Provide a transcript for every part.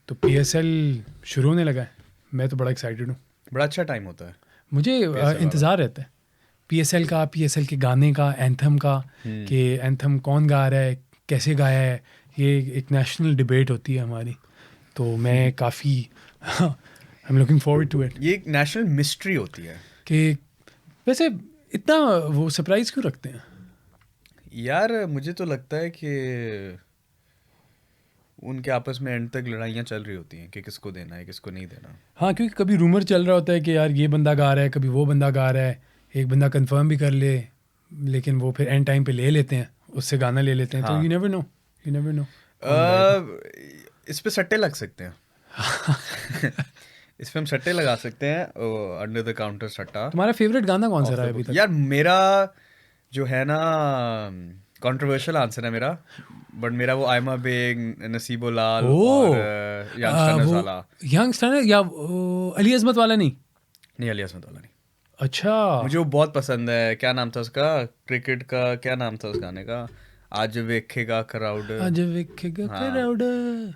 तो PSL शुरू होने लगा है, मैं तो बड़ा एक्साइटेड हूँ। बड़ा अच्छा टाइम होता है मुझे इंतज़ार रहता है PSL का, PSL के गाने का, एंथम का, कि एंथम कौन गा रहा है, कैसे गाया है। ये एक नेशनल डिबेट होती है हमारी, तो मैं काफ़ी I am looking forward to it. ये एक नेशनल मिस्ट्री होती है कि वैसे इतना वो सरप्राइज क्यों रखते हैं? यार। मुझे तो लगता है कि उनके आपस में एंड तक लड़ाइयाँ चल रही होती हैं कि किसको देना है किसको नहीं देना। हाँ, क्योंकि कभी रूमर चल रहा होता है कि यार ये बंदा गा रहा है, कभी वो बंदा गा रहा है, एक बंदा कंफर्म भी कर ले, लेकिन वो फिर एंड टाइम पे ले लेते हैं, उससे गाना ले लेते हैं। तो हाँ। You never know, you never know. इस पे सट्टे लग सकते हैं इस पे हम सट्टे लगा सकते हैं, अंडर द काउंटर सट्टा। तुम्हारा फेवरेट गाना कौन सा Off रहा the है अभी book। तक? यार मेरा जो है ना, कंट्रोवर्शियल आंसर है मेरा, बट मेरा वो आयमा बेग, नसीबो लाल और यंगस्टर्स वो वाला। यंगस्टर है या अली अजमत वाला? नहीं, नहीं, अली असमत वाला नहीं। अच्छा। मुझे वो बहुत पसंद है। क्या नाम था उसका, क्रिकेट का क्या नाम था उस गाने का, आज वेखेगा क्राउड। आज वेखेगा हाँ, क्राउड।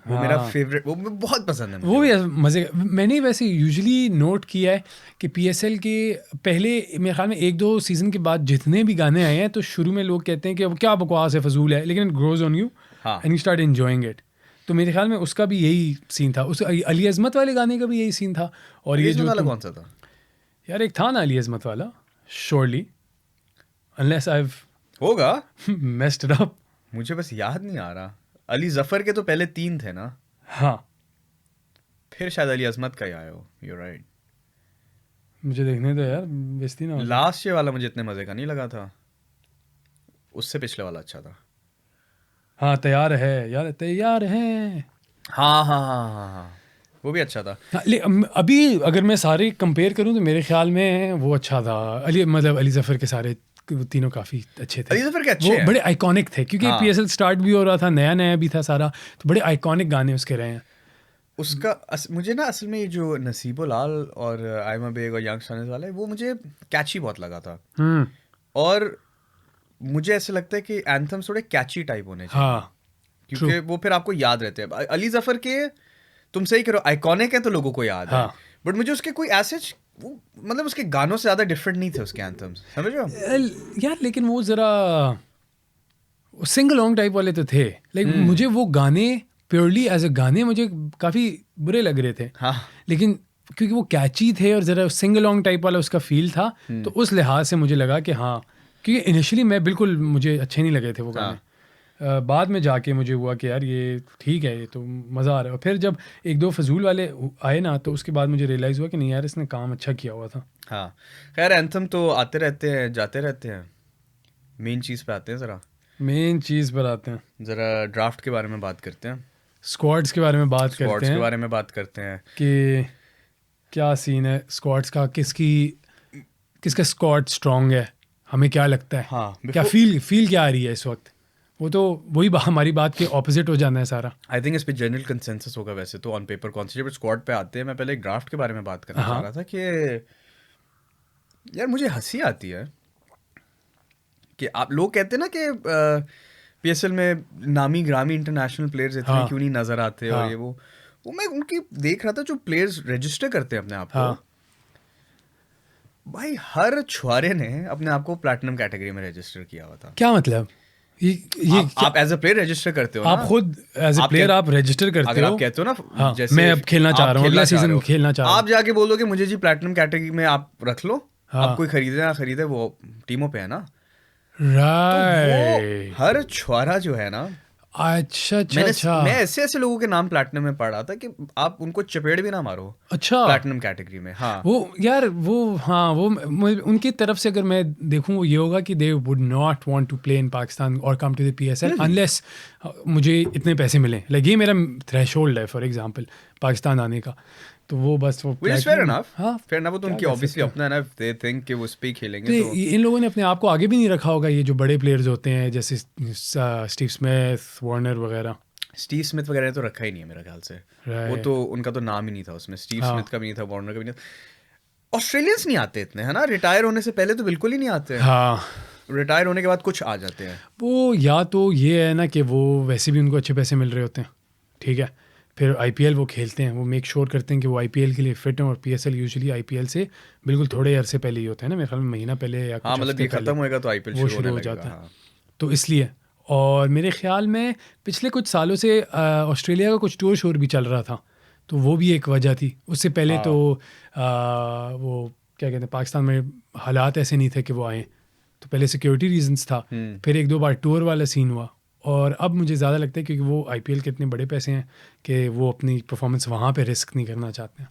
वो मेरा फेवरेट, वो बहुत पसंद है मुझे। वो भी मज़े का। मैंने वैसे यूजुअली नोट किया है कि PSL के पहले मेरे ख्याल में 1-2 सीज़न के बाद जितने भी गाने आए हैं, तो शुरू में लोग कहते हैं कि अब क्या बकवास है, फजूल है, लेकिन इट ग्रोज ऑन यू हाँ। And you start enjoying it. तो मेरे ख्याल में उसका भी यही सीन था, उस अली अजमत वाले गाने का भी यही सीन था। और अली ये असमत जो वाला तुम, कौन सा था? यार एक था ना अली अजमत वाला, श्योरली, अनलेस आई हैव होगा, मेस्ड इट अप। मुझे बस याद नहीं आ रहा। अली जफर के तो पहले 3 थे ना, हाँ, फिर शायद अली अजमत का ही आया हो। You right. मुझे देखने दो यार, बेइज्जती ना हो जाए। लास्ट ये वाला मुझे इतने मजे का नहीं लगा था, उससे पिछले वाला अच्छा था। हाँ, तैयार है यार, तैयार है। हाँ हाँ हाँ हाँ हाँ, वो भी अच्छा था। हाँ, अभी अगर मैं सारे कंपेयर करूं तो मेरे ख्याल में वो अच्छा था। अली जफ़र के सारे तीनों काफ़ी अच्छे थे। अली जफर के अच्छे वो हैं। बड़े आइकॉनिक थे, क्योंकि हाँ। PSL स्टार्ट भी हो रहा था, नया नया भी था सारा, तो बड़े आइकॉनिक गाने उसके रहे हैं। उसका मुझे ना असल में ये जो नसीबो लाल और आयमा बेग और यंग स्टार्स वाला है, वो मुझे कैची बहुत लगा था। और मुझे ऐसा लगता है कि एंथम्स थोड़े कैची टाइप होने चाहिए, हाँ, क्योंकि वो फिर आपको याद रहते हैं। अली जफर के तुम सही करो, आइकॉनिक है तो लोगों को याद है, हाँ। बट मुझे उसके कोई ऐसे वो मतलब उसके गानों से ज़्यादा डिफरेंट नहीं थे उसके एंथम्स, समझ रहे हो? यार लेकिन वो ज़रा सिंग लॉन्ग टाइप वाले तो थे। लाइक मुझे वो गाने प्योरली एज अ गाने मुझे काफ़ी बुरे लग रहे थे, हाँ। लेकिन क्योंकि वो कैची थे और ज़रा सिंग लॉन्ग टाइप वाला उसका फील था, तो उस लिहाज से मुझे लगा कि हाँ, क्योंकि इनिशियली मैं बिल्कुल, मुझे अच्छे नहीं लगे थे वो गाने। बाद में जाके मुझे हुआ कि यार ये ठीक है, ये तो मज़ा आ रहा है। और फिर जब 1-2 फजूल वाले आए ना, तो उसके बाद मुझे रियलाइज़ हुआ कि नहीं यार, इसने काम अच्छा किया हुआ था। हाँ, खैर एंथम तो आते रहते हैं जाते रहते हैं। मेन चीज़ पे आते हैं, ज़रा मेन चीज़ पर आते हैं, ज़रा ड्राफ्ट के बारे में बात करते हैं, स्क्वाड्स के बारे में बात करते स्क्वाड्स के हैं बारे में बात करते हैं। कि क्या सीन है स्क्वाड्स का, किसका स्क्वाड स्ट्रांग है, हमें क्या लगता है। हाँ, क्या फील क्या आ रही है इस वक्त? वो तो वही हमारी बात के ऑपोजिट हो जाना है सारा। आई थिंक इस पे जनरल कंसेंसस होगा वैसे तो ऑन पेपर कौन सी, जब स्क्वाड पे आते हैं। मैं पहले एक ड्राफ्ट के बारे में बात करना चाह रहा था कि यार मुझे हंसी आती है कि आप लोग कहते हैं ना कि PSL में नामी ग्रामी इंटरनेशनल प्लेयर्स इतने क्यों नहीं नजर आते, और ये वो मैं उनकी देख रहा था जो प्लेयर्स रजिस्टर करते हैं अपने आप को। भाई हर छुआरे ने अपने आप को प्लैटिनम कैटेगरी में रजिस्टर किया हुआ था। क्या मतलब? आप एज अ प्लेयर रजिस्टर करते हो ना, आप खुद एज अ प्लेयर आप रजिस्टर करते अगर हो। आप कहते हो ना, हाँ, जैसे मैं अब खेलना चाह रहा हूँ, अगला सीजन खेलना चाह रहा हूँ, आप जाके बोलोगे मुझे जी प्लैटिनम कैटेगरी में आप रख लो। हाँ, आप कोई खरीदे ना खरीदे, वो टीमों पे है ना। राइट। तो वो हर छुआरा जो है ना, अच्छा अच्छा अच्छा, मैं ऐसे ऐसे लोगों के नाम प्लैटिनम में पढ़ रहा था कि आप उनको चपेट भी ना मारो। अच्छा, प्लैटिनम कैटेगरी में। हाँ, वो यार वो, हाँ, वो उनकी तरफ से अगर मैं देखूं, वो ये होगा कि they would not want to play in Pakistan और come to the PSL unless मुझे इतने पैसे मिलें। लाइक ये मेरा थ्रेशोल्ड है फॉर एग्जांपल पाकिस्तान आने का, तो वो बस वो फेयर इनफ। हाँ, फेयर इनफ, वो तो उनकी ऑब्वियसली अपना है ना, दे थिंक कि वो उस पे ही खेलेंगे। तो इन लोगों ने अपने आप को आगे भी नहीं रखा होगा, ये जो बड़े प्लेयर्स होते हैं जैसे स्टीव स्मिथ, वार्नर वगैरह। स्टीव स्मिथ वगैरह तो रखा ही नहीं है मेरे ख्याल से। वो तो उनका तो नाम ही नहीं था उसमें, स्टीव स्मिथ का भी नहीं था, वार्नर का भी नहीं था। ऑस्ट्रेलियंस नहीं आते इतने, है ना, रिटायर होने से पहले तो बिल्कुल ही नहीं आते। हाँ, रिटायर होने के बाद कुछ आ जाते हैं। वो या तो ये है ना कि वो वैसे भी उनको अच्छे पैसे मिल रहे होते हैं, ठीक है, फिर IPL वो खेलते हैं, वो मेक श्योर करते हैं कि वो IPL के लिए फिट हैं, और PSL यूजुअली IPL से बिल्कुल थोड़े अरसे पहले ही होता है ना, मेरे ख्याल में महीना पहले या हाँ कुछ मतलब हफ्ते ये पहले खत्म होएगा तो IPL वो शुरू शुरू होने हो लगेगा। जाता है। हाँ तो इसलिए, और मेरे ख्याल में पिछले कुछ सालों से ऑस्ट्रेलिया का कुछ टूर शोर भी चल रहा था, तो वो भी एक वजह थी। उससे पहले हाँ। तो वो क्या कहते हैं, पाकिस्तान में हालात ऐसे नहीं थे कि वो आए, तो पहले सिक्योरिटी रीजंस था, फिर एक दो बार टूर वाला सीन हुआ, और अब मुझे ज़्यादा लगता है क्योंकि वो IPL के इतने बड़े पैसे हैं कि वो अपनी परफॉर्मेंस वहाँ पे रिस्क नहीं करना चाहते हैं।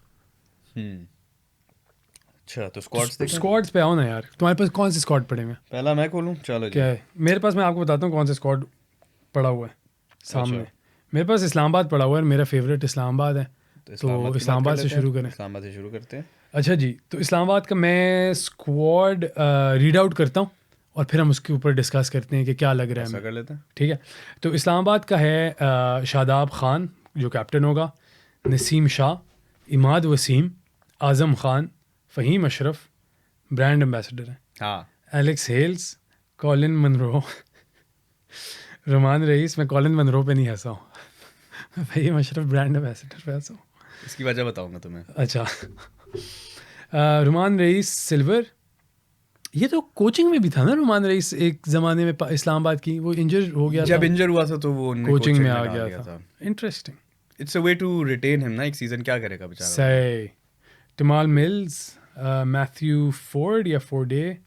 अच्छा तो स्क्वाड्स देखें। स्क्वाड्स पे आओ ना यार, तुम्हारे पास कौन से स्क्वाड पड़े हुए हैं? पहला मैं खोलूँ, चलो जी। क्या है मेरे पास, मैं आपको बताता हूँ कौन सा स्क्वाड पड़ा हुआ है सामने। अच्छा। मेरे पास इस्लामाबाद पड़ा हुआ है, मेरा फेवरेट इस्लामाबाद है, तो की बात इस्लामाबाद कर से लेते हैं। शुरू करें। इस्लामाबाद से शुरू करते हैं। अच्छा जी, तो इस्लामाबाद का मैं स्क्वाड रीड आउट करता हूँ, और फिर हम उसके ऊपर डिस्कस करते हैं कि क्या लग रहा है ऐसा हमें। कर लेते हैं। ठीक है, तो इस्लामाबाद का है शादाब खान जो कैप्टन होगा, नसीम शाह, इमाद वसीम, आज़म खान, फ़हीम अशरफ ब्रांड एम्बेसडर हैं, हाँ Alex Hales, Colin Munro, रुमान rice. मैं कॉलिन मनरो पे नहीं हंसा हूँ फ़हीम अशरफ ब्रांड एम्बेसडर पे हंसा हूँ। इसकी वजह बताऊंगा तुम्हें। अच्छा रुमान रईस सिल्वर, ये तो कोचिंग में भी था ना रुमान रईस एक ज़माने में इस्लामाबाद की, वो इंजर हो गया जब था, इंजर हुआ था तो वो उन्हें कोचिंग में आ डाल गया दिया था। Interesting. It's a way to retain him ना, एक सीजन क्या करेगा बेचारा। सही। टमाल मिल्स, मैथ्यू फोर्ड या फोर्डे,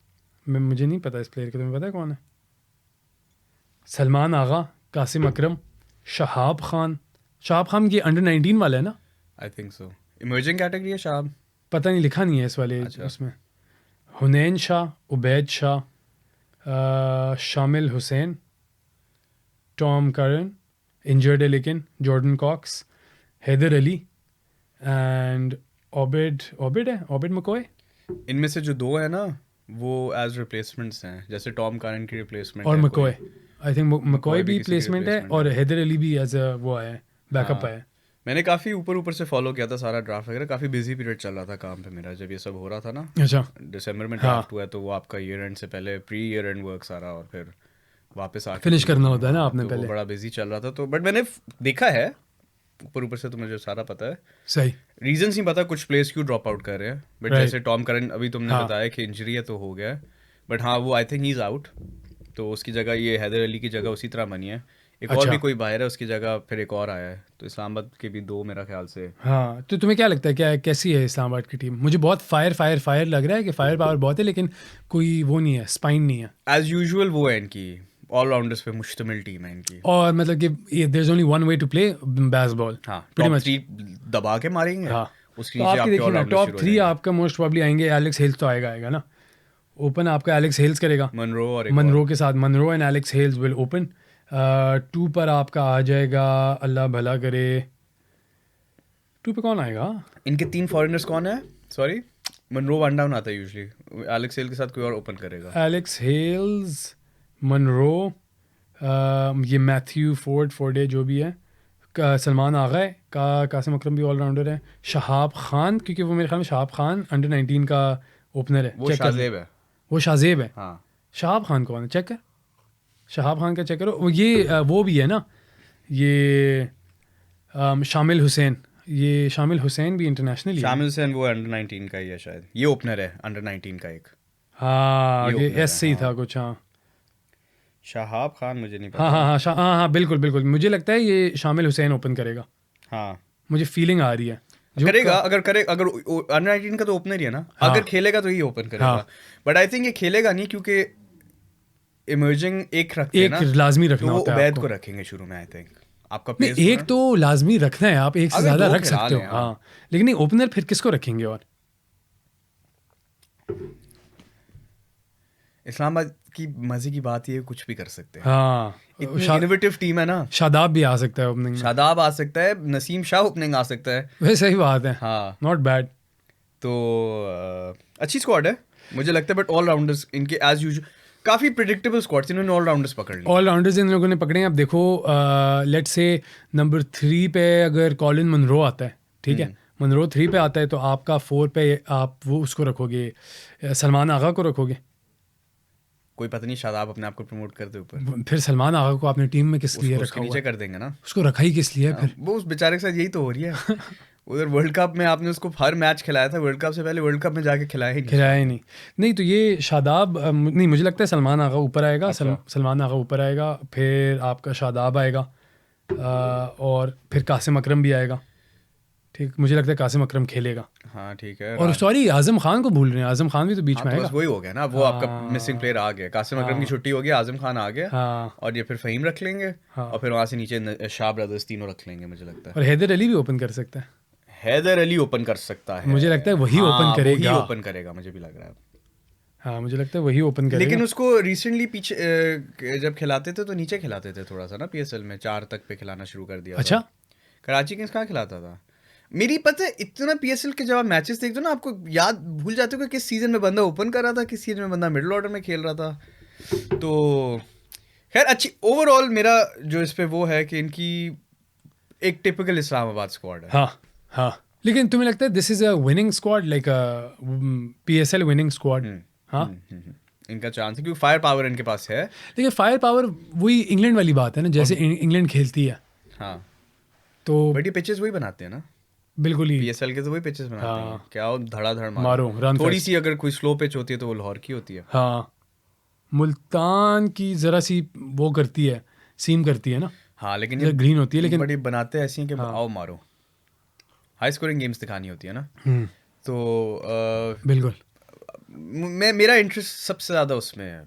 मुझे नहीं पता इस प्लेयर का, तुम्हें पता है कौन है? सलमान आगा, कासिम अकरम, शहाब खान। शहाब खान ये अंडर 19 वाला है ना? I think so. Emerging category है शाह, पता नहीं, लिखा नहीं है इस वाले अच्छा। उसमें। हुनैन शाह, उबैद शाह, शामिल हुसैन, टॉम करन इंजर्ड है लेकिन, Jordan Cox, Haider Ali and Obed McCoy. इनमें से जो दो है ना वो एज रिप्लेसमेंट्स हैं, जैसे टॉम कारन की रिप्लेसमेंट और है मकोए, आई थिंक मकोए भी किसी की प्लेसमेंट है, replacement और है। हैदर अली भी एज अ वो आया है, बैकअप हाँ। आया है। मैंने काफ़ी ऊपर से फॉलो किया था सारा ड्राफ्ट वगैरह, काफ़ी बिजी पीरियड चल रहा था काम पे मेरा जब ये सब हो रहा था ना। अच्छा, दिसंबर में हाँ। ड्राफ्ट हुआ है तो वो आपका ईयर एंड से पहले प्री ईयर एंड वर्क सारा, और फिर वापस आके फिनिश करना होता है ना हाँ, आपने तो पहले। वो बड़ा बिजी चल रहा था तो, बट मैंने देखा है ऊपर से, तो मुझे सारा पता है। सही। रीजन नहीं पता कुछ प्लेयर्स क्यों ड्रॉप आउट कर रहे हैं, बट Right. जैसे टॉम करन अभी तुमने हाँ। बताया कि इंजरी है तो हो गया है, बट हाँ वो I think he is out, तो उसकी जगह ये हैदर अली की जगह उसी तरह बनी है। एक और अच्छा। भी कोई बाहर है उसकी जगह, फिर एक और आया है, तो इस्लामाबाद के भी दो मेरा ख्याल से। हाँ, तो तुम्हें क्या लगता है, क्या कैसी है इस्लामाबाद की टीम? मुझे बहुत फायर लग रहा है कि फायर पावर बहुत है, लेकिन कोई वो नहीं है, स्पाइन नहीं है, एज यूजुअल वो है इनकी, ऑलराउंडर्स पे मुश्तमिल टीम है इनकी। और मतलब कि there is only one way to play baseball. हाँ pretty टॉप much। 3 दबा के मारेंगे। हाँ, उसके तो नीचे आपकी आपके देखिए ना, ऑलराउंडर्स टॉप शुरू हो 3 जाएंगे। आपका मोस्ट प्रॉब्ली आएंगे। एलेक्स हेल्स तो आएगा ना ओपन, आपका एलेक्स हेल्स करेगा मनरो और एक मनरो और। के साथ, Munro and Alex Hales will open. 2 पर आपका आ जाएगा, अल्लाह भला करे, 2 पे कौन आएगा? इनके 3 फॉरेनर्स कौन है? सॉरी, मनरो वन डाउन आता है यूजुअली, एलेक्स हेल के साथ कोई और ओपन करेगा। एलेक्स हेल्स, मनरो, ये मैथ्यू फोर्डे जो भी है, सलमान आगा है, कासिम अकरम भी ऑलराउंडर है, शहाब खान, क्योंकि वो मेरे ख्याल में शहाब खान अंडर 19 का ओपनर है। वो चेक कर शाजेब है। वो शाजेब है। हाँ शहाब खान कौन है? चेक कर, शहाब खान का चेक करो। ये वो भी है ना, ये शामिल हुसैन, ये शामिल हुसैन भी इंटरनेशनल ही है। शामिल हुसैन वो अंडर 19 का ही है शायद, ये ओपनर है अंडर 19 का एक। हाँ, ये ये opener है, एस से ही हाँ। था कुछ। हाँ शहाब खान मुझे नहीं पता। हाँ, बिल्कुल मुझे लगता है ये शामिल हुसैन ओपन करेगा, हाँ मुझे फीलिंग आ रही है। करेगा, अगर अंडर 19 का तो ओपनर ही है ना। हाँ। अगर खेलेगा तो ही ओपन करेगा। हाँ। बट आई थिंक ये खेलेगा नहीं, क्योंकि इमर्जिंग एक रखते हैं एक ना, लाजमी तो रखना वो होता है उबैद आपको। को रखेंगे शुरू में आई थिंक। आपका नहीं, पेस एक तो लाजमी रखना है, आप एक से अगर ज्यादा दो रख खिला सकते हो। लें, हाँ, लेकिन नहीं, ओपनर फिर किसको रखेंगे? और इस्लामाबाद की मजे की बात ये है, कुछ भी कर सकते हैं। हाँ, इतनी इनोवेटिव टीम है ना। शादाब भी आ सकता है ओपनिंग में। शादाब आ सकता है, नसीम शाह ओपनिंग आ सकता है। वैसे सही बात है, हाँ नॉट बैड। तो अच्छी स्क्वाड है मुझे लगता है, बट ऑलराउंडर्स इनके एज यूजुअल काफी प्रिडिक्टेबल स्क्वाड्स, इन्होंने ऑलराउंडर्स पकड़ लिए। ऑलराउंडर्स इन लोगों ने पकड़े हैं। अब देखो, लेट्स से नंबर 3 पे अगर कॉलिन मनरो आता है, ठीक है, मनरो 3 पे आता है, तो आपका 4 पे आप वो उसको रखोगे, सलमान आगा को रखोगे। कोई पता नहीं शादाब अपने आप को प्रमोट कर दे ऊपर, फिर सलमान आगा को आपने टीम में किस लिए उसको रखा नीचे हुआ है? कर देंगे ना। उसको रखा ही किस लिए है फिर? वो उस बेचारे के साथ यही तो हो रही है। उधर वर्ल्ड कप में आपने उसको हर मैच खिलाया था, वर्ल्ड कप से पहले वर्ल्ड कप में जाके खिलाया ही नहीं। खिलाया ही नहीं। नहीं तो ये शादाब नहीं, मुझे लगता है सलमान आगा ऊपर आएगा। सलमान आगा ऊपर आएगा, फिर आपका शादाब आएगा, और फिर कासिम अकरम भी आएगा। ठीक, मुझे लगता है कासिम अकरम खेलेगा। हाँ ठीक है। और सॉरी, आजम खान को भूल रहे हैं, आजम खान भी तो बीच में तो आएगा। बस वही हो गया ना, वो आपका मिसिंग प्लेयर आ गया। कासिम अकरम की छुट्टी हो गई, आजम खान आ गया, हाँ, और ये फिर फहीम रख लेंगे, और फिर वहाँ से नीचे शाह ब्रदर्स तीनों रख लेंगे मुझे लगता है। और हैदर अली भी ओपन कर सकता है। हैदर अली ओपन कर सकता है, मुझे लगता है वही ओपन करेगा। वही ओपन करेगा, मुझे भी लग रहा है। हाँ, मुझे लगता है वही ओपन करेगा। लेकिन उसको रिसेंटली पीछे जब खिलाते थे तो नीचे खिलाते थे थोड़ा सा ना, पीएसएल में 4 तक पे खिलाना शुरू कर दिया। अच्छा, कराची किंग्स कहाँ खिलाता था? मेरी पता है इतना पीएसएल के जब आप मैचेस देखते हो ना, आपको याद भूल जाते हो कि किस सीजन में बंदा ओपन कर रहा था, किस सीजन में बंदा मिडिल ऑर्डर में खेल रहा था। तो खैर अच्छी ओवरऑल मेरा जो इस पे वो है कि इनकी एक टिपिकल इस्लामाबाद स्क्वाड है। हाँ हाँ। लेकिन तुम्हें लगता है this is a winning squad, like PSL winning squad? हाँ, इनका चांस है क्योंकि फायर पावर इनके पास है। लेकिन फायर पावर वही इंग्लैंड वाली बात है ना, जैसे इंग्लैंड खेलती है। हाँ, तो बट ये पिचेस वही बनाते हैं ना, बिल्कुल ही पीएसएल के तो वही पिचेस बनाते हैं। क्या हो, धड़ाधड़ मारो, रन थोड़ी सी अगर कोई स्लो पिच होती है तो वो लाहौर की होती है। हाँ, मुल्तान की जरा सी वो करती है, सीम करती है ना। हाँ, लेकिन ये ग्रीन होती है, लेकिन बड़ी बनाते ऐसी हैं कि आओ मारो, हाई स्कोरिंग गेम्स दिखानी होती है ना। तो बिल्कुल मेरा इंटरेस्ट सबसे ज्यादा उसमें है,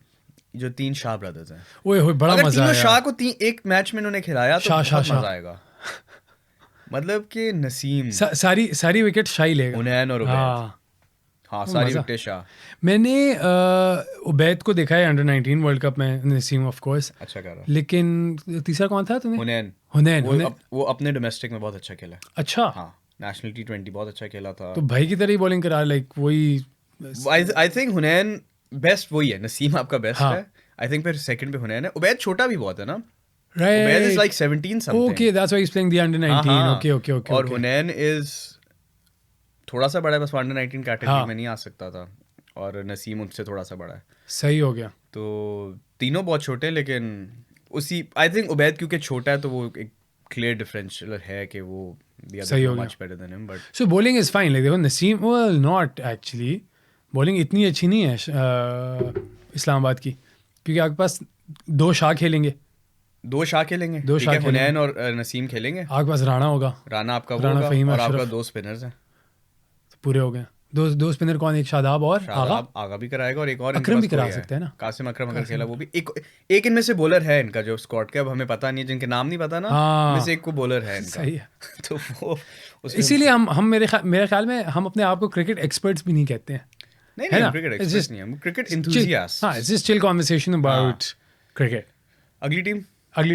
जो 3 शाह ब्रदर्स हैं। ओए होए, बड़ा अगर मजा तीनों आया। शाह को एक मैच में इन्होंने खिलाया तो शाह, बहुत शाह, मजा आएगा। मतलब कि नसीम, सारी विकेट शाही लेगा। हुनैन और उबैद। हाँ, हाँ, सारी विकेटें शाह। मैंने उबैद को देखा है अंडर 19 वर्ल्ड कप में, नसीम ऑफ कोर्स अच्छा कर रहा है। लेकिन तीसरा कौन था तुम्हें? हुनैन वो अपने डोमेस्टिक में बहुत अच्छा खेला। अच्छा, हाँ, नेशनल T20 बहुत अच्छा खेला था। तो भाई की तरह ही बॉलिंग करा, लाइक वही। आई थिंक हुनैन बेस्ट वही है, नसीम आपका बेस्ट है। आई थिंक फिर सेकंड पे हुनैन है। उबैद छोटा भी बहुत है ना, Ubaid is like 17 something. Okay, that's why he is playing the under 19। Okay okay okay. और हुनैन इज थोड़ा सा बड़ा है, बस अंडर 19 कैटेगरी में नहीं आ सकता था, और नसीम उनसे थोड़ा सा बड़ा है। सही हो गया। तो तीनों बहुत छोटे, लेकिन उसी आई थिंक उबैद क्योंकि छोटा है तो वो एक क्लियर डिफरेंशियल है कि वो सही हो गया। Much better than him. But so bowling is fine, like देखो Naseem well not actually, bowling इतनी अच्छी नहीं है इस्लामाबाद की, क्योंकि आपके पास 2 शाह खेलेंगे, 2 शाह खेलेंगे, दो शाह हुनैन और नसीम खेलेंगे। आपके पास राणा होगा, राणा आपका वो राणा, होगा, फहीम, और अशरफ। आपका 2 स्पिनर्स हैं, पूरे हो गए। दो स्पिनर कौन? एक शादाब और आगा भी कराएगा, और एक और अकरम भी करा सकते हैं ना। कासिम अकरम अगर खेला वो भी। एक इनमें से बॉलर है इनका जो स्क्वाड के, अब हमें पता नहीं, जिनके नाम नहीं पता ना, इनमें से एक को बॉलर है इनका। सही है। तो वो इसीलिए हम मेरे ख्याल में हम अपने आप को क्रिकेट एक्सपर्ट्स भी नहीं कहते हैं। नहीं, क्रिकेट एक्सपर्ट्स नहीं है, क्रिकेट एंथुसियास्ट। हाँ, it's just chill conversation about cricket. अगली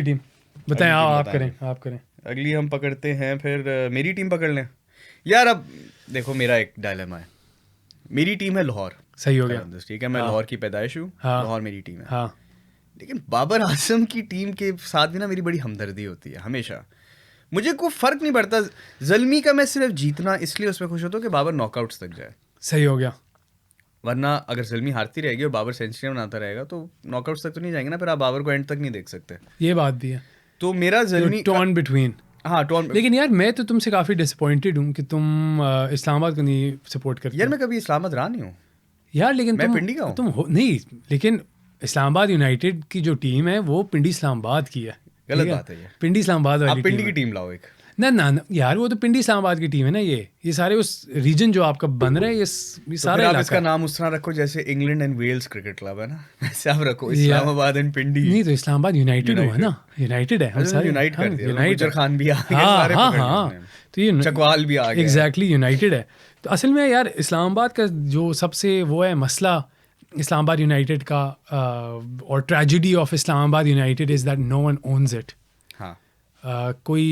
टीम बताएं, आप करें। अगली हम पकड़ते हैं, फिर मेरी टीम पकड़ लें यार। अब देखो, मेरा एक डायलेमा है। मेरी टीम है लाहौर। सही हो गया, ठीक है, मैं लाहौर की पैदाइश हूँ, लाहौर मेरी टीम है। हाँ, लेकिन बाबर आजम की टीम के साथ भी ना मेरी बड़ी हमदर्दी होती है हमेशा। मुझे कोई फर्क नहीं पड़ता, ज़ल्मी का मैं सिर्फ जीतना इसलिए उसमें खुश होता हूँ कि बाबर नॉकआउट्स तक जाए। सही हो गया। वरना अगर ज़ल्मी हारती रहेगी और बाबर सेंचुरी बनाता रहेगा तो नॉकआउट्स तक तो नहीं जाएंगे ना, फिर आप बाबर को एंड तक नहीं देख सकते। ये बात भी है। तो मेरा ज़ल्मी टॉर्न बिटवीन। हाँ, टॉर्न। लेकिन यार मैं तो तुमसे काफ़ी डिसअपॉइंटेड हूँ कि तुम इस्लामाबाद को नहीं सपोर्ट करते। यार मैं कभी इस्लामाबाद रहा नहीं हूँ यार, लेकिन मैं पिंडी का हूँ। तुम हो नहीं, लेकिन इस्लामाबाद यूनाइटेड की जो टीम है वो पिंडी इस्लामाबाद की है। गलत बात है ये। पिंडी इस्लामाबाद वाली आप पिंडी की टीम लाओ एक। ना यार, वो तो पिंडी इस्लामाबाद की टीम है ना। ये सारे उस रीजन जो आपका बन रहा है, ये सारा आप इसका नाम उस तरह रखो जैसे England and Wales cricket club है ना, वैसे आप रखो इस्लामाबाद एंड पिंडी। नहीं तो इस्लामाबाद यूनाइटेड हुआ ना, यूनाइटेड है, हम सारे यूनाइट कर दिया, गुजर खान भी आ गए, हाँ सारे हाँ पकड़ हाँ, लिए, तो ये चकवाल भी आ गया, एग्जैक्टली यूनाइटेड है। तो असल में यार इस्लामाबाद का जो सबसे वो है मसला इस्लामाबाद यूनाइटेड का, और tragedy of Islamabad United is that no one owns it. कोई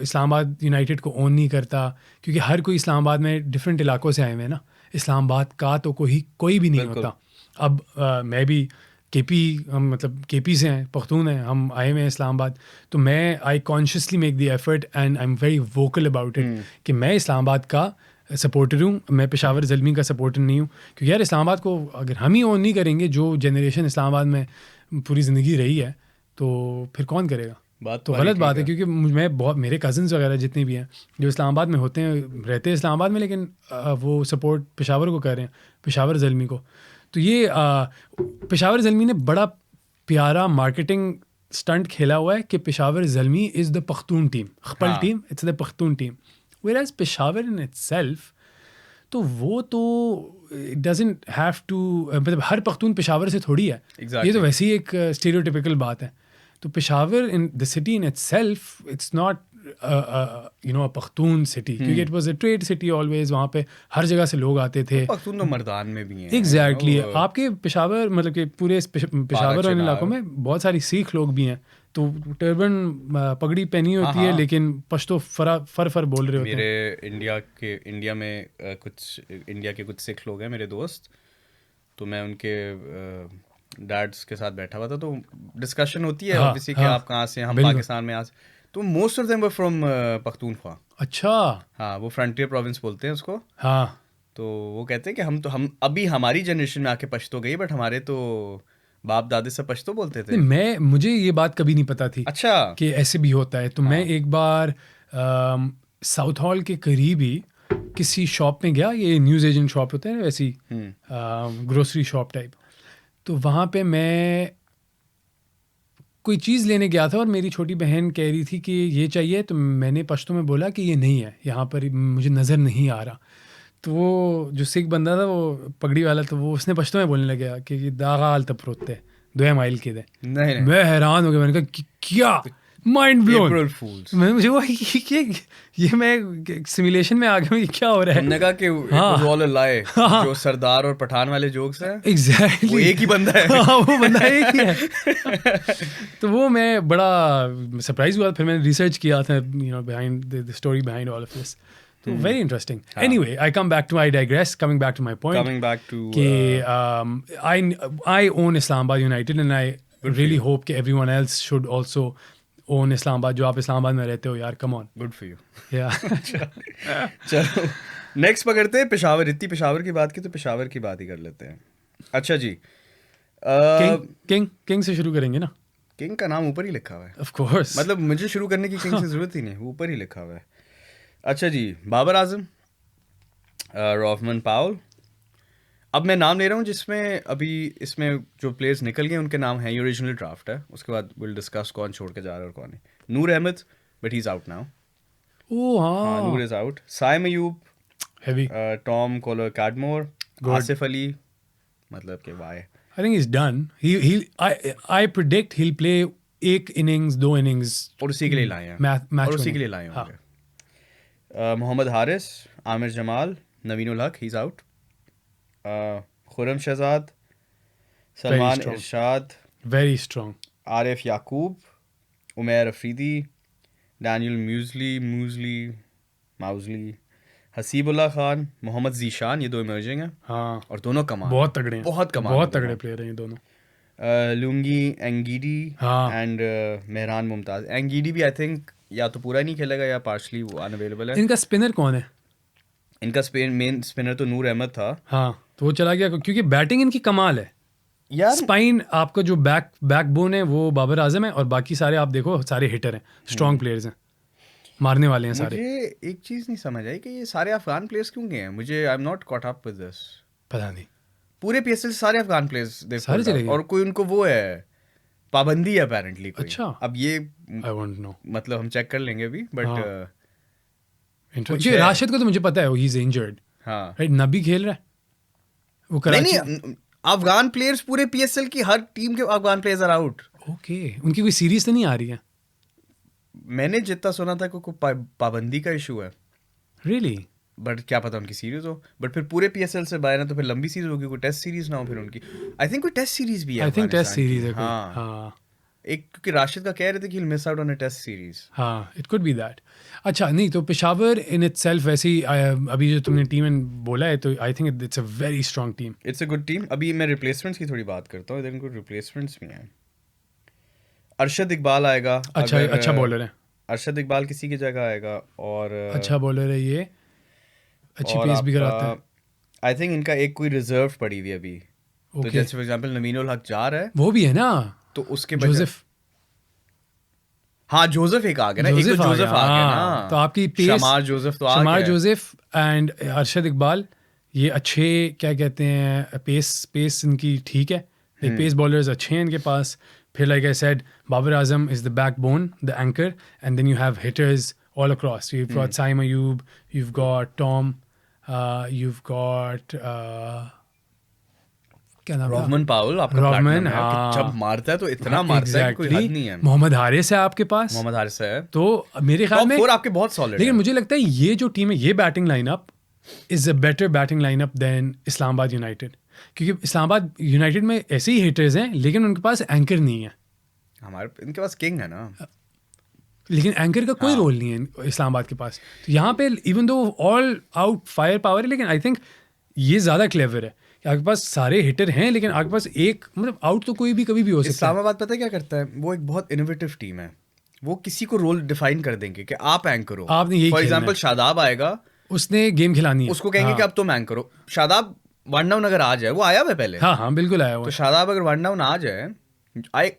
इस्लामाबाद यूनाइटेड को ओन नहीं करता, क्योंकि हर कोई इस्लामाबाद में डिफरेंट इलाकों से आए हुए हैं ना। इस्लामाबाद का तो कोई भी नहीं होता। अब मैं भी केपी से हैं, पख्तून हैं, हम आए हुए हैं इस्लामाबाद, तो मैं I consciously make the effort and I am very vocal about it कि मैं इस्लामाबाद का सपोर्टर हूँ, मैं पेशावर ज़ल्मी का सपोर्टर नहीं हूँ, क्योंकि यार इस्लामाबाद को अगर हम ही ओन नहीं करेंगे, जो जनरेशन इस्लामाबाद में पूरी ज़िंदगी रही है, तो फिर कौन करेगा? बात तो गलत बात है, क्योंकि मैं बहुत, मेरे कज़न्स वगैरह जितने भी हैं जो इस्लामाबाद में होते हैं, रहते हैं इस्लामाबाद में, लेकिन वो सपोर्ट पेशावर को कर रहे हैं, पेशावर ज़ल्मी को। तो ये पेशावर ज़ल्मी ने बड़ा प्यारा मार्केटिंग स्टंट खेला हुआ है कि Peshawar Zalmi is the Pakhtun team, खपल team, it's the Pakhtun team. Whereas Peshawar in itself, तो वो तो इट डजंट हैव टू, मतलब हर पख्तून पेशावर से थोड़ी है। Exactly. ये तो वैसी एक स्टीरियोटिपिकल बात है। तो Peshawar in the city in itself, it's not a Pakhtun city, क्योंकि it was a trade city always. वहाँ पे हर जगह से लोग आते थे। पख्तून तो मर्दान में भी हैं। एग्जैक्टली आपके पेशावर, मतलब कि पूरे पेशावर और इलाकों में बहुत सारी सिख लोग भी हैं, तो टर्बन पगड़ी पहनी होती है, लेकिन पश्तो फर बोल रहे होते हैं। मेरे इंडिया में इंडिया के कुछ सिख लोग हैं मेरे दोस्त, तो मैं उनके डैड्स के साथ बैठा हुआ था, तो डिस्कशन होती है ऑब्वियसली कि आप कहाँ से, हम पाकिस्तान में, आज तो most of them were from Pakhtunkhwa. अच्छा, हाँ, वो फ्रंटियर प्रोविंस बोलते हैं उसको। हाँ, तो वो कहते हैं कि हम अभी हमारी जनरेशन में आके पश्तो गई, बट हमारे तो बाप दादे से पश्तो बोलते थे। मुझे ये बात कभी नहीं पता थी अच्छा कि ऐसे भी होता है। तो मैं एक बार साउथ हॉल के करीब ही किसी शॉप में गया, ये न्यूज़ एजेंट शॉप होते हैं वैसी, ग्रोसरी शॉप टाइप। तो वहाँ पे मैं कोई चीज़ लेने गया था और मेरी छोटी बहन कह रही थी कि ये चाहिए, तो मैंने पश्तो में बोला कि ये नहीं है, यहाँ पर मुझे नज़र नहीं आ रहा। तो वो जो सिख बंदा था, वो पगड़ी वाला, तो वो उसने पश्तो में बोलने लगा कि दागा हाल तब रोते 2 माइल के दे। नहीं। मैं हैरान हो गया, मैंने कहा क्या, माइंड ब्लोन। April Fools। मुझे वो ये मैं सिमुलेशन में आ गया हूँ, ये क्या हो रहा है। हमने कहा कि it was all a lie। जो सरदार और पठान वाले जोक्स हैं, एग्जैक्टली वो एक ही बंदा है। हाँ, वो बंदा एक ही है। तो वो मैं बड़ा सरप्राइज हुआ, फिर मैंने रिसर्च किया था, behind the story behind all of this. तो very interesting. Anyway, I come back to, I digress, coming back to my point, Coming back to कि I own Islamabad United, and I really hope कि everyone else should also own Islamabad. जो आप इस्लामाबाद में रहते हो यार, come on, good for you. या चलो नेक्स्ट पकड़ते हैं पेशावर। इतनी पेशावर की बात की तो पेशावर की बात ही कर लेते हैं। अच्छा जी, किंग से शुरू करेंगे ना। किंग का नाम ऊपर ही लिखा हुआ है, ऑफ कोर्स, मतलब मुझे शुरू करने की किंग से जरूरत ही नहीं, ऊपर ही लिखा हुआ है। अच्छा जी, बाबर आजम, रॉफमन पाउल। अब मैं नाम ले रहा हूँ जिसमें अभी इसमें जो प्लेयर्स निकल गए उनके नाम हैं, ये ओरिजिनल ड्राफ्ट है, उसके बाद विल डिस्कस कौन छोड़ के जा रहा है और कौन नहीं। Noor Ahmad, but he is out now. Oh हाँ, नूर इज आउट। साइम अयूब, हेवी, Tom Kohler Cadmore, Asif Ali, मतलब कि why, I think he's done. I predict he'll play 1 innings, 2 innings. और उसी के लिए लाए हैं, मैच और उसी के लिए लाए होंगे। Mohammad Haris, Aamir Jamal, Naveen ul Haq, he is out. Khurram Shahzad, Salman Irshad, very strong, Arif Yaqoob, Umair Afridi, Daniel Mousley, Haseebullah Khan, Mohammad Zeeshan, ये 2 इमर्जिंग हैं। हाँ, और दोनों कमाल, बहुत तगड़े हैं, बहुत तगड़े प्लेयर हैं ये दोनों। Lungi Ngidi and Mehran Mumtaz. Ngidi भी आई थिंक या तो पूरा नहीं खेलेगा या पार्शली वो अनअवेलेबल है। इनका स्पिनर कौन है? इनका मेन स्पिनर तो नूर अहमद था। हाँ, तो वो चला गया, क्योंकि बैटिंग इनकी कमाल है यार। स्पाइन, आपका जो बैकबोन है वो बाबर आजम है, और बाकी सारे आप देखो सारे हिटर हैं, स्ट्रॉन्ग प्लेयर्स हैं, मारने वाले हैं सारे। मुझे एक चीज नहीं समझ आई कि ये सारे अफगान प्लेयर्स क्यों गए हैं। मुझे आई am not caught up with this. पता नहीं, पूरे पीएसएल से सारे अफगान प्लेयर्स सारे चले गए, और कोई उनको वो है पाबंदी है अपेरेंटली कोई। अच्छा, अब ये आई वोंट नो, मतलब हम चेक कर लेंगे अभी, बट इंटरेस्टिंग। राशिद को तो मुझे पता है, ही इज इंजर्ड। हाँ, राइट, नबी खेल रहा है वो कराची। नहीं, अफगान प्लेयर्स पूरे पीएसएल की हर टीम के Afghan players are out. Okay, उनकी कोई सीरीज तो नहीं आ रही है? मैंने जितना सुना था कोई पाबंदी का इशू है। रियली? बट क्या पता उनकी सीरीज हो। बट फिर पूरे पीएसएल से बाहर ना, तो फिर लंबी सीरीज होगी, कोई टेस्ट सीरीज ना हो फिर उनकी। आई थिंक कोई टेस्ट सीरीज भी है, आई थिंक टेस्ट सीरीज है कोई। हाँ, हाँ, एक क्योंकि राशिद का कह रहे थे कि he'll miss out on a test series. हाँ, इट कुड बी दैट। अच्छा, नहीं तो पेशावर इन इटसेल्फ वैसे ही, अभी जो तुमने टीम बोला है, तो I think it's a very strong team. It's a good team. अभी मैं रिप्लेसमेंट्स की थोड़ी बात करता हूँ, इधर कुछ रिप्लेसमेंट्स भी हैं। अरशद इकबाल आएगा। अच्छा बॉलर है अरशद इकबाल किसी की जगह आएगा। और अच्छा बॉलर है ये। अच्छी पेस भी कराता है। आई थिंक इनका एक कोई रिजर्व पड़ी हुई है अभी, तो Okay. जैसे फॉर एग्जांपल नवीन उल हक जा रहा है वो भी है ना, तो उसके बजाय जोसेफ हाँ जोसेफ एक आ गया ना, एक तो जोसेफ आ गया ना, तो आपकी पेस शमार जोसेफ तो आ शमार गया है। जोसेफ एंड अरशद इकबाल, ये अच्छे क्या कहते हैं पेस इनकी ठीक है, पेस बॉलर्स अच्छे हैं इनके पास। फिर like I said Babar Azam is the backbone, the anchor, and then you have hitters all across. You've got Saim Ayub, you've got Tom, you've got क्या नाम था, रोहमन पाउल आपका रोहमन, प्लैटिनम है, हाँ। कि जब मारता है तो इतना मारता है कि कोई हद नहीं है। मोहम्मद हारिस है आपके पास, मोहम्मद हारिस है, तो मेरे ख्याल टॉप में 4 आपके बहुत सॉलिड लेकिन है। मुझे लगता है ये जो टीम है, ये batting lineup is a better batting lineup than Islamabad United, क्योंकि इस्लामाबाद यूनाइटेड में ऐसे ही हिटर्स हैं लेकिन उनके पास एंकर नहीं है। हमारे इनके पास किंग है ना, लेकिन एंकर का कोई रोल नहीं है इस्लामाबाद के पास। तो यहाँ पे even though all out fire power है, लेकिन आई थिंक ये ज़्यादा क्लेवर है कि आपके पास सारे हिटर हैं लेकिन आपके पास एक मतलब आउट तो कोई भी कभी भी हो सकता है। इस्लामाबाद पता है क्या करता है, वो एक बहुत इनोवेटिव टीम है, वो किसी को रोल डिफाइन कर देंगे कि आप एंकर हो। आपने यही फॉर खेलना एग्जांपल है। शादाब आएगा, उसने गेम खिलानी है, उसको कहेंगे कि अब तुम एंकर हो। शादाब वन डाउन अगर आ जाए, वो आया हुआ है पहले, हाँ हाँ बिल्कुल आया हुआ तो है। शादाब अगर वन डाउन आ जाए,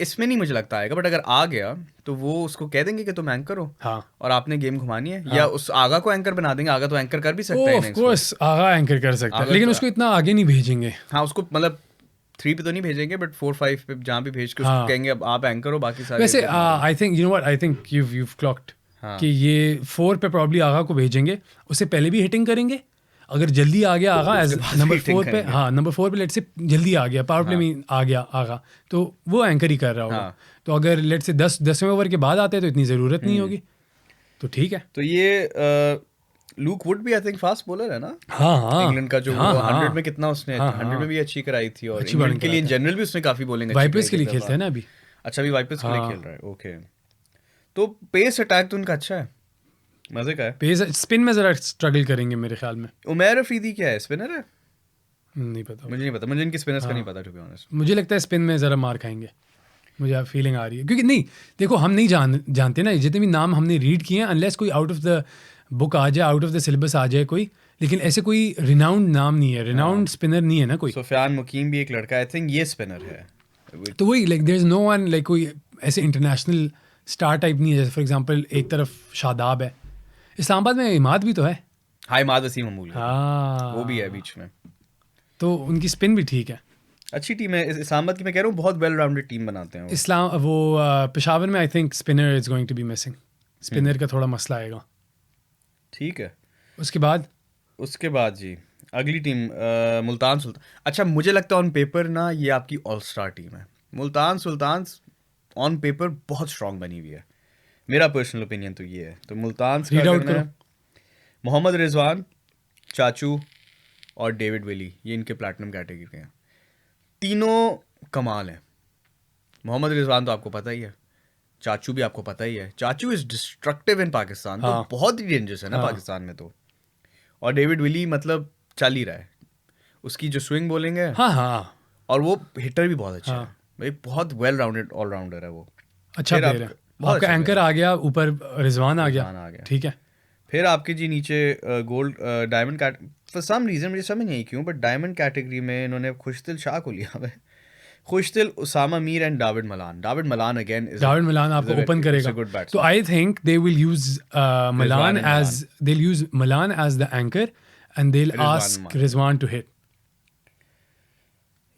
इसमें नहीं मुझे लगता आएगा, बट अगर आ गया तो वो उसको कह देंगे कि तुम एंकर हो हाँ और आपने गेम घुमानी है, या उस आगा को एंकर बना देंगे। आगा तो एंकर कर भी सकता है ऑफ कोर्स आगा एंकर कर सकता है, आगा लेकिन तो- उसको इतना आगे नहीं भेजेंगे। हाँ उसको मतलब 3 पे तो नहीं भेजेंगे, बट 4-5 पे जहाँ भी भेज के उसको हाँ। कहेंगे अब आप एंकर हो, बाकी सारे वैसे इधर मारो। I think you know what, I think you've clogged हाँ। कि ये 4 पे प्रॉब्ली आगा को भेजेंगे, उससे पहले भी हिटिंग करेंगे। अगर जल्दी आ गया आगा एज बाद नंबर hitting 4 पे, करेंगे। हाँ नंबर 4 पे लेट से जल्दी आ गया, पावर प्ले में आ गया आगा, तो वो एंकर ही कर रहा होगा। हाँ। तो अगर लेट से 10वें ओवर के बाद आते हैं तो इतनी ज़रूरत नहीं होगी, तो ठीक है। तो ये लूक वुड भी आई थिंक फास्ट बॉलर है ना, हाँ हाँ इंग्लैंड का, जो हाँ, 100 हाँ। में कितना उसने, हाँ, 100 में भी अच्छी कराई थी, और अच्छी इंग्लैंड bowling के लिए इन कराता जनरल भी उसने काफी बॉलिंग अच्छी वाइपर्स कराई के लिए थी खेलता है ना अभी। अच्छा अभी वाइपर्स के लिए हाँ। खेल रहा है, ओके। तो पेस अटैक तो उनका अच्छा है, मजे का है। पेस स्पिन में ज़रा स्ट्रगल करेंगे मेरे ख्याल में, उमैर अफरीदी क्या है, स्पिनर है? नहीं पता। मुझे नहीं पता, मुझे इनके स्पिनर्स का नहीं पता टू बी ऑनेस्ट। मुझे लगता है स्पिन में ज़रा मार खाएंगे, मुझे फीलिंग आ रही है, क्योंकि नहीं देखो हम नहीं जानते ना जितने भी नाम हमने रीड किए हैं, अनलेस कोई आउट ऑफ द बुक आ जाए, आउट ऑफ द सिलेबस आ जाए कोई, लेकिन ऐसे कोई रिनाउंड नाम नहीं है, रिनाउंड स्पिनर नहीं है ना कोई। सुफियान मुकीम भी एक लड़का, आई थिंक ये स्पिनर है। तो वही like there is no one like कोई ऐसे इंटरनेशनल स्टार टाइप नहीं है, जैसे फॉर एग्जांपल एक तरफ शादाब है, इस्लामाबाद में इमाद भी तो है, हाय माद वसीम अमूल, हाँ वो भी है बीच में। तो उनकी स्पिन भी ठीक है। अच्छी टीम है इस्लामाबाद की, मैं कह रहा हूँ बहुत वेल राउंडेड टीम बनाते हैं वो। इस्लाम वो पेशावर में I think spinner is going to be missing, spinner का थोड़ा मसला आएगा। ठीक है, उसके बाद उसके बाद जी अगली टीम मुल्तान सुल्तान। अच्छा मुझे लगता है ऑन पेपर ना ये आपकी ऑल स्टार टीम है। मुल्तान सुल्तान ऑन पेपर बहुत स्ट्रांग बनी हुई है, मेरा पर्सनल ओपिनियन तो ये है। तो मुल्तान से Read out अगर मैं मोहम्मद रिजवान, चाचू और डेविड विली, ये इनके प्लैटिनम कैटेगरी के हैं, तीनों कमाल हैं। मोहम्मद रिजवान तो आपको पता ही है, चाचू भी आपको पता ही है, चाचू इज डिस्ट्रक्टिव इन पाकिस्तान, हाँ। तो बहुत ही डेंजरस है ना हाँ। पाकिस्तान में तो। और डेविड विली मतलब चल ही रहा है, उसकी जो स्विंग बॉलिंग है, हाँ हाँ और वो हिटर भी बहुत अच्छा हाँ। है भाई, बहुत वेल राउंडेड ऑलराउंडर है वो। अच्छा फिर प्लेयर है, बहुत आपका अच्छा एंकर आ गया ऊपर, रिजवान आ रिजवान आ गया, गया। ठीक है। फिर आपके जी नीचे gold diamond cat, for some reason मुझे समझ नहीं क्यों, बट डायमंड कैटेगरी में इन्होंने खुशदिल शाह को लिया हुआ है। Khushdil, Usama Mir and Dawid Malan. Dawid Malan again is Dawid Malan आपको ओपन करेगा, गुड बैट्समैन। तो I think they will use Malan and as they use Malan as the anchor and they will ask Rizwan to hit.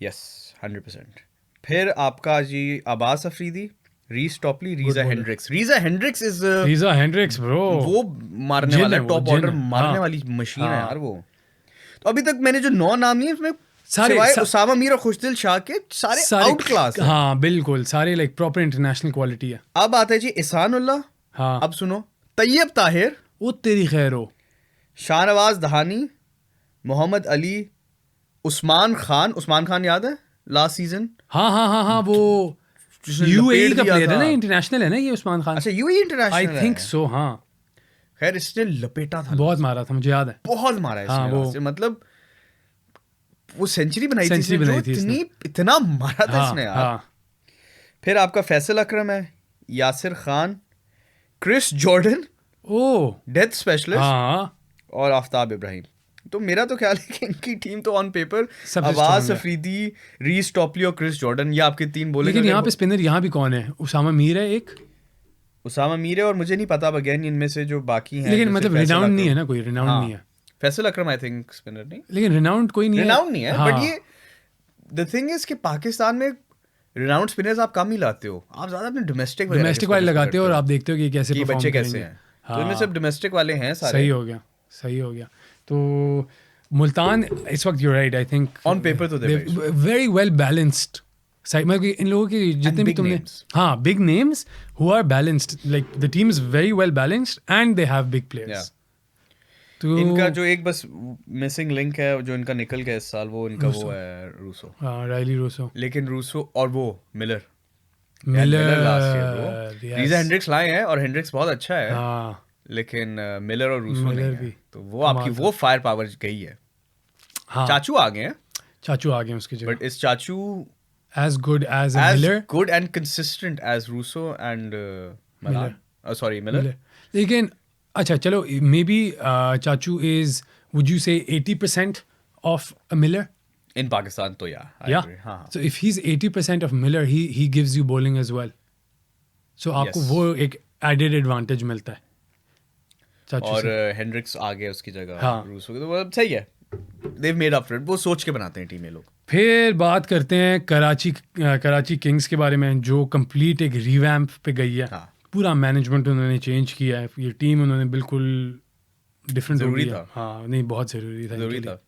Yes 100%। फिर आपका जी Abbas Afridi, Reece Topley, Reeza Hendricks. Reeza Hendricks is Reeza Hendricks bro, वो मारने जिन वाला है वो, top जिन order है। मारने हाँ। वाली मशीन है हाँ। यार वो। तो अभी तक मैंने जो 9 नाम लिए उसमें सारे- सिवाय सा- उसामा मीर और खुशदिल शाह के सारे आउट क्लास है। हाँ बिल्कुल, सारे लाइक प्रॉपर इंटरनेशनल क्वालिटी है। अब आता है जी एहसानुल्लाह, हाँ अब सुनो, तैयब ताहिर, वो तेरी खैर हो, शाहनवाज दहानी, मोहम्मद अली, उस्मान खान याद है लास्ट सीजन हाँ हाँ हाँ हाँ वो जिसने यूएई लपेट का दिया प्लेयर है था। ना, इंटरनेशनल है ना ये उस्मान खान। अच्छा यूएई इंटरनेशनल आई है। थिंक सो, हाँ खैर इसने लपेटा था, बहुत मारा था, मुझे याद है। बहुत मारा है हाँ, इसने वो- लास्ट से, मतलब वो सेंचुरी बनाई थी सेंचुरी इसने, बनाई जो थी इसने। इतना मारा था हाँ इसने यार। हाँ फिर आपका फैसल अकरम है, यासिर खान, क्रिस जॉर्डन ओ डेथ स्पेशलिस्ट, हाँ और आफ्ताब इब्राहिम। तो मेरा तो ख्याल है कि इनकी टीम तो ऑन पेपर सबसे अब्बास strong है। अफरीदी, रीस टॉपली और क्रिस जॉर्डन, ये आपके 3 बोलेंगे। लेकिन यहाँ पे स्पिनर यहाँ भी कौन है? उसामा मीर है एक, उसामा मीर है, और मुझे नहीं पता अब अगेन इनमें से जो बाकी हैं, लेकिन जैसे मतलब फैसल रिनाउंड नहीं है अकरम। ना, कोई रिनाउंड हाँ, नहीं है। फैसल अकरम आई थिंक स्पिनर नहीं, लेकिन रिनाउंड कोई नहीं है। रिनाउंड नहीं है, हाँ, बट ये द थिंग इज कि पाकिस्तान में रिनाउंड स्पिनर्स आप कम ही लाते हो, आप ज्यादा अपने डोमेस्टिक डोमेस्टिक वाले लगाते हो और आप देखते हो कि कैसे कि परफॉर्म बच्चे कैसे करेंगे। हैं, तो इनमें सब डोमेस्टिक वाले हैं सारे। सही हो गया, सही हो गया। तो मुल्तान इस वक्त, you right, I think On paper तो they're very very well balanced side, मतलब कि इन लोगों के जितने भी big तुमने, names. हाँ, big names who are balanced, like the team is very well balanced and they have big players. तो इनका जो एक बस मिसिंग लिंक है जो इनका निकल गया इस साल, वो इनका वो है रूसो। रायली रूसो, लेकिन रूसो और वो मिलर मिलर लास्ट ईयर वो रीजा हेंड्रिक्स लाए हैं, और हेंड्रिक्स बहुत अच्छा है, हाँ, लेकिन मिलर और रूसो मिलर नहीं है, भी तो वो आपकी वो फायर पावर गई है। हाँ, चाचू आ गए हैं, चाचू आ गए उसकी जगह, बट इस चाचू as good as a as Miller. good and consistent as Russo and Malan. Sorry, Miller. लेकिन अच्छा चलो, मे बी चाचू इज, वुड यू से 80% of a Miller? In Pakistan, तो I Yeah. agree. हाँ, So if he's 80% of Miller, he gives you bowling as well. So आपको Yes. वो एक added advantage मिलता है चाचू और से। हेंड्रिक्स आ गए उसकी जगह हाँ। रूसो के, तो वो सही है। They've made up for it. वो सोच के बनाते हैं टीम ये लोग। फिर बात करते हैं कराची किंग्स के बारे में, जो कंप्लीट एक रिवैम्प पे गई है। हाँ। पूरा मैनेजमेंट उन्होंने चेंज किया है, ये टीम उन्होंने बिल्कुल डिफरेंट हो जरूरी गई है। था। हाँ, नहीं, बहुत ज़रूरी था इनके जरूरी लिए। था।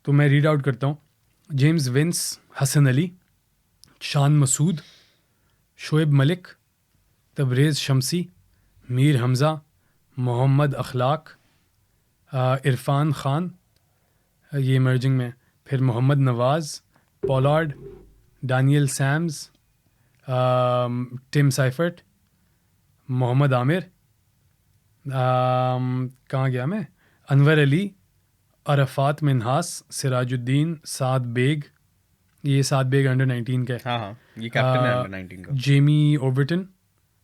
तो मैं रीड आउट करता हूँ। जेम्स विंस, हसन अली, शान मसूद, शोएब मलिक, तबरेज़ शमसी, मीर हमज़ा, मोहम्मद अखलाक, इरफान खान, ये इमर्जिंग में, फिर Mohammad Nawaz, Pollard, Daniel Sams, Tim Seifert, Mohammad Amir, कहाँ गया मैं, अनवर अली, अरफात मिन्हास, सिराजुद्दीन, साद बेग, ये साद बेग अंडर 19 का है, हाँ हाँ, ये कैप्टन है अंडर 19 का। Jamie Overton,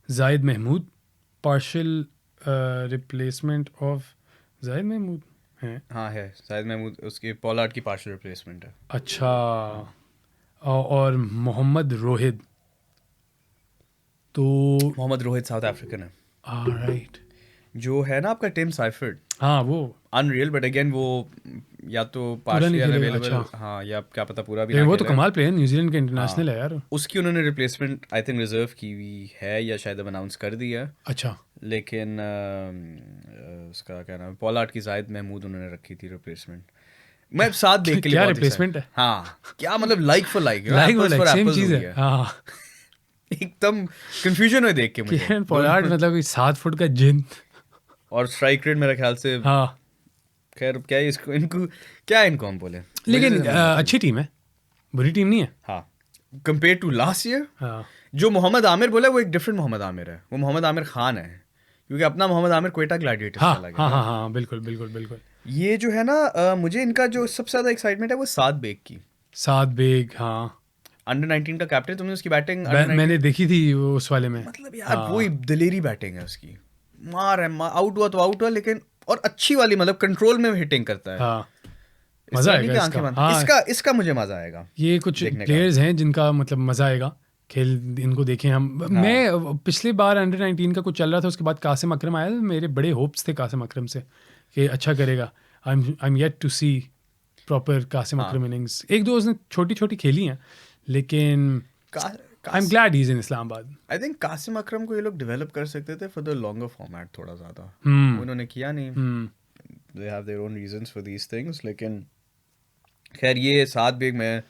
Zahid Mahmood, partial replacement of Zahid Mahmood है। हाँ है, शायद महमूद उसके पॉलार्ड की पार्शियल रिप्लेसमेंट है। अच्छा, और मोहम्मद रोहित। तो मोहम्मद रोहित साउथ अफ्रीकन है, राइट, जो है ना आपका टिम साइफर्ड, हाँ, वो अनरियल, बट अगेन वो या तो नहीं पार्शियल खेलेगा, अवेलेबल, अच्छा। हाँ, या क्या पता पूरा भी लेकिन ना वो तो खेले। कमाल प्लेयर, न्यूजीलैंड के इंटरनेशनल है यार। उसकी उन्होंने रिप्लेसमेंट आई थिंक रिजर्व की हुई है, या शायद अब अनाउंस कर दी है। अच्छा, लेकिन उसका क्या नाम है, पॉलार्ड की जाहिद महमूद उन्होंने रखी थी रिप्लेसमेंट। मैं साथ देख के लिए क्या बहुत replacement है? हाँ, क्या मतलब लाइक फॉर लाइक, लाइक वो लाइक सेम चीज़ है। हाँ, एकदम कंफ्यूजन हुई देख के मुझे। केन पॉलार्ड मतलब 7 फुट का जिन। और स्ट्राइक रेट मेरे ख्याल से, हाँ, खैर क्या है इसको, इनको क्या इनको हम बोले, लेकिन अच्छी टीम है, बुरी टीम नहीं है। हाँ, कंपेयर टू लास्ट ईयर। हाँ, जो मोहम्मद आमिर बोला वो एक डिफरेंट मोहम्मद आमिर है, वो मोहम्मद आमिर खान है, क्योंकि अपना मोहम्मद आमिर क्वेटा ग्लैडिएटर्स हाँ, चला गया। हाँ, हाँ, हाँ, बिल्कुल बिल्कुल बिल्कुल। ये जो है ना, मुझे इनका जो सबसे ज्यादा एक्साइटमेंट है वो साद बेग की, साद बेग, हाँ, अंडर 19 का कैप्टन। तुमने उसकी बैटिंग मैंने देखी थी वो उस वाले में। मतलब यार वही दिलेरी बैटिंग है उसकी, मार है, आउट हुआ तो आउट हुआ, लेकिन और अच्छी वाली, मतलब कंट्रोल में हिटिंग करता है। हाँ, इस मजा तरह नहीं आएगा कि आंखें इसका। बंद। हाँ, इसका मुझे मजा आएगा। ये कुछ देखने का। प्लेयर्स हैं जिनका मतलब मजा आएगा खेल, इनको देखें हम। मैं पिछले बार अंडर 19 का कुछ चल रहा था, उसके बाद कासिम अकरम आया, मेरे बड़े होप्स थे कासिम अकरम से कि अच्छा करेगा। I am yet to see proper Qasim Akram innings. एक दो उसने छोटी छोटी खेली हैं, लेकिन I am glad he is in Islamabad. I think Qasim Akram को ये लोग डेवलप कर सकते थे फॉर द लॉन्गर फॉर्मेट थोड़ा ज्यादा, उन्होंने किया नहीं। They have their own reasons for these things, लेकिन खैर ये साथ बेग में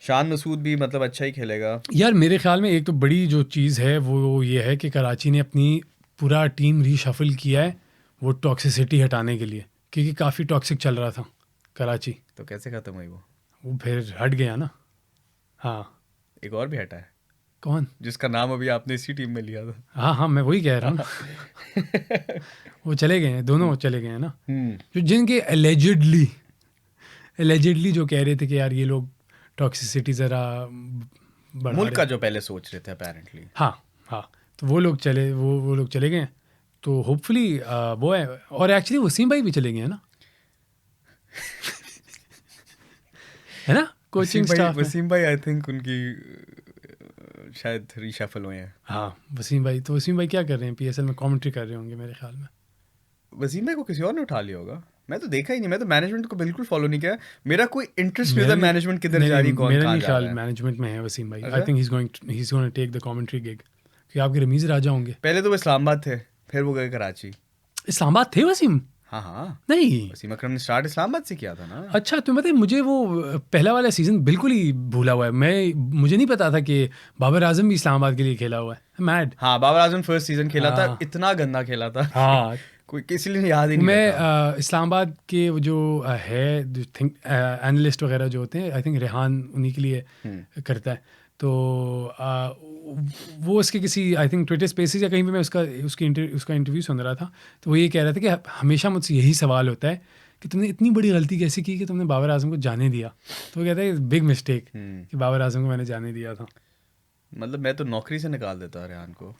शान मसूद भी मतलब अच्छा ही खेलेगा यार। मेरे ख्याल में एक तो बड़ी जो चीज़ है वो ये है कि कराची ने अपनी पूरा टीम रीशफल किया है वो टॉक्सिसिटी हटाने के लिए, क्योंकि काफ़ी टॉक्सिक चल रहा था कराची। तो कैसे खत्म हुई वो फिर हट गया ना। हाँ, एक और भी हटा है, कौन? जिसका नाम अभी आपने इसी टीम में लिया था। हाँ हाँ, मैं वही कह रहा हूँ ना। वो चले गए हैं, दोनों चले गए हैं ना, जो जिनके एलिजिडली जो कह रहे थे कि यार ये लोग टॉक्सिसिटी ज़रा बढ़ा मुल्क रहे का जो पहले सोच रहे थे अपेरेंटली। हाँ हाँ, तो वो लोग चले गए हैं। तो होपफुली वो है। और एक्चुअली वसीम भाई भी चले गए हैं ना। है ना कोचिंग स्टाफ में। वसीम भाई आई थिंक उनकी शायद रीशफल हुए हैं। हाँ वसीम भाई, तो वसीम भाई क्या कर रहे हैं पीएसएल में, कमेंट्री कर रहे होंगे मेरे ख्याल में। वसीम भाई को किसी और ने उठा लिया होगा, मैं तो देखा ही नहीं, मैं तो मैनेजमेंट को बिल्कुल फॉलो नहीं किया, मेरा कोई इंटरेस्ट नहीं मेरा होता भी- मैनेजमेंट किधर नहीं, जा रही, कौन मेरा कहाँ नहीं जा ख्याल रहा है। मैनेजमेंट में है वसीम भाई। आई अच्छा? Think he is going to take the commentary gig, कि आपके रमीज राजा होंगे। पहले तो वो इस्लामाबाद थे, फिर वो गए कराची। इस्लामाबाद थे वसीम? हाँ हाँ, नहीं, वसीम अकरम ने स्टार्ट इस्लामाबाद से किया था ना। अच्छा तो मतलब मुझे वो पहला वाला सीजन बिल्कुल ही भूला हुआ है। मुझे नहीं पता था कि बाबर आजम भी इस्लामाबाद के लिए खेला हुआ है। मैड। हाँ, बाबर आजम फर्स्ट सीजन खेला था, हाँ। इतना गंदा खेला था। हाँ कोई किसी ने याद ही नहीं मैं करता। इस्लामाबाद के वो जो है जो थिंक एनालिस्ट वगैरह जो होते हैं, आई थिंक रेहान उन्हीं के लिए करता है। तो वो उसके किसी आई थिंक ट्विटर स्पेसेस या कहीं पे मैं उसका इंटरव्यू सुन रहा था, तो वो ये कह रहा था कि हमेशा मुझसे यही सवाल होता है कि तुमने इतनी बड़ी गलती कैसे की कि तुमने बाबर आजम को जाने दिया। तो वो कहता है बिग मिस्टेक कि बाबर आजम को मैंने जाने दिया था। मतलब मैं तो नौकरी से निकाल देता रेहान को।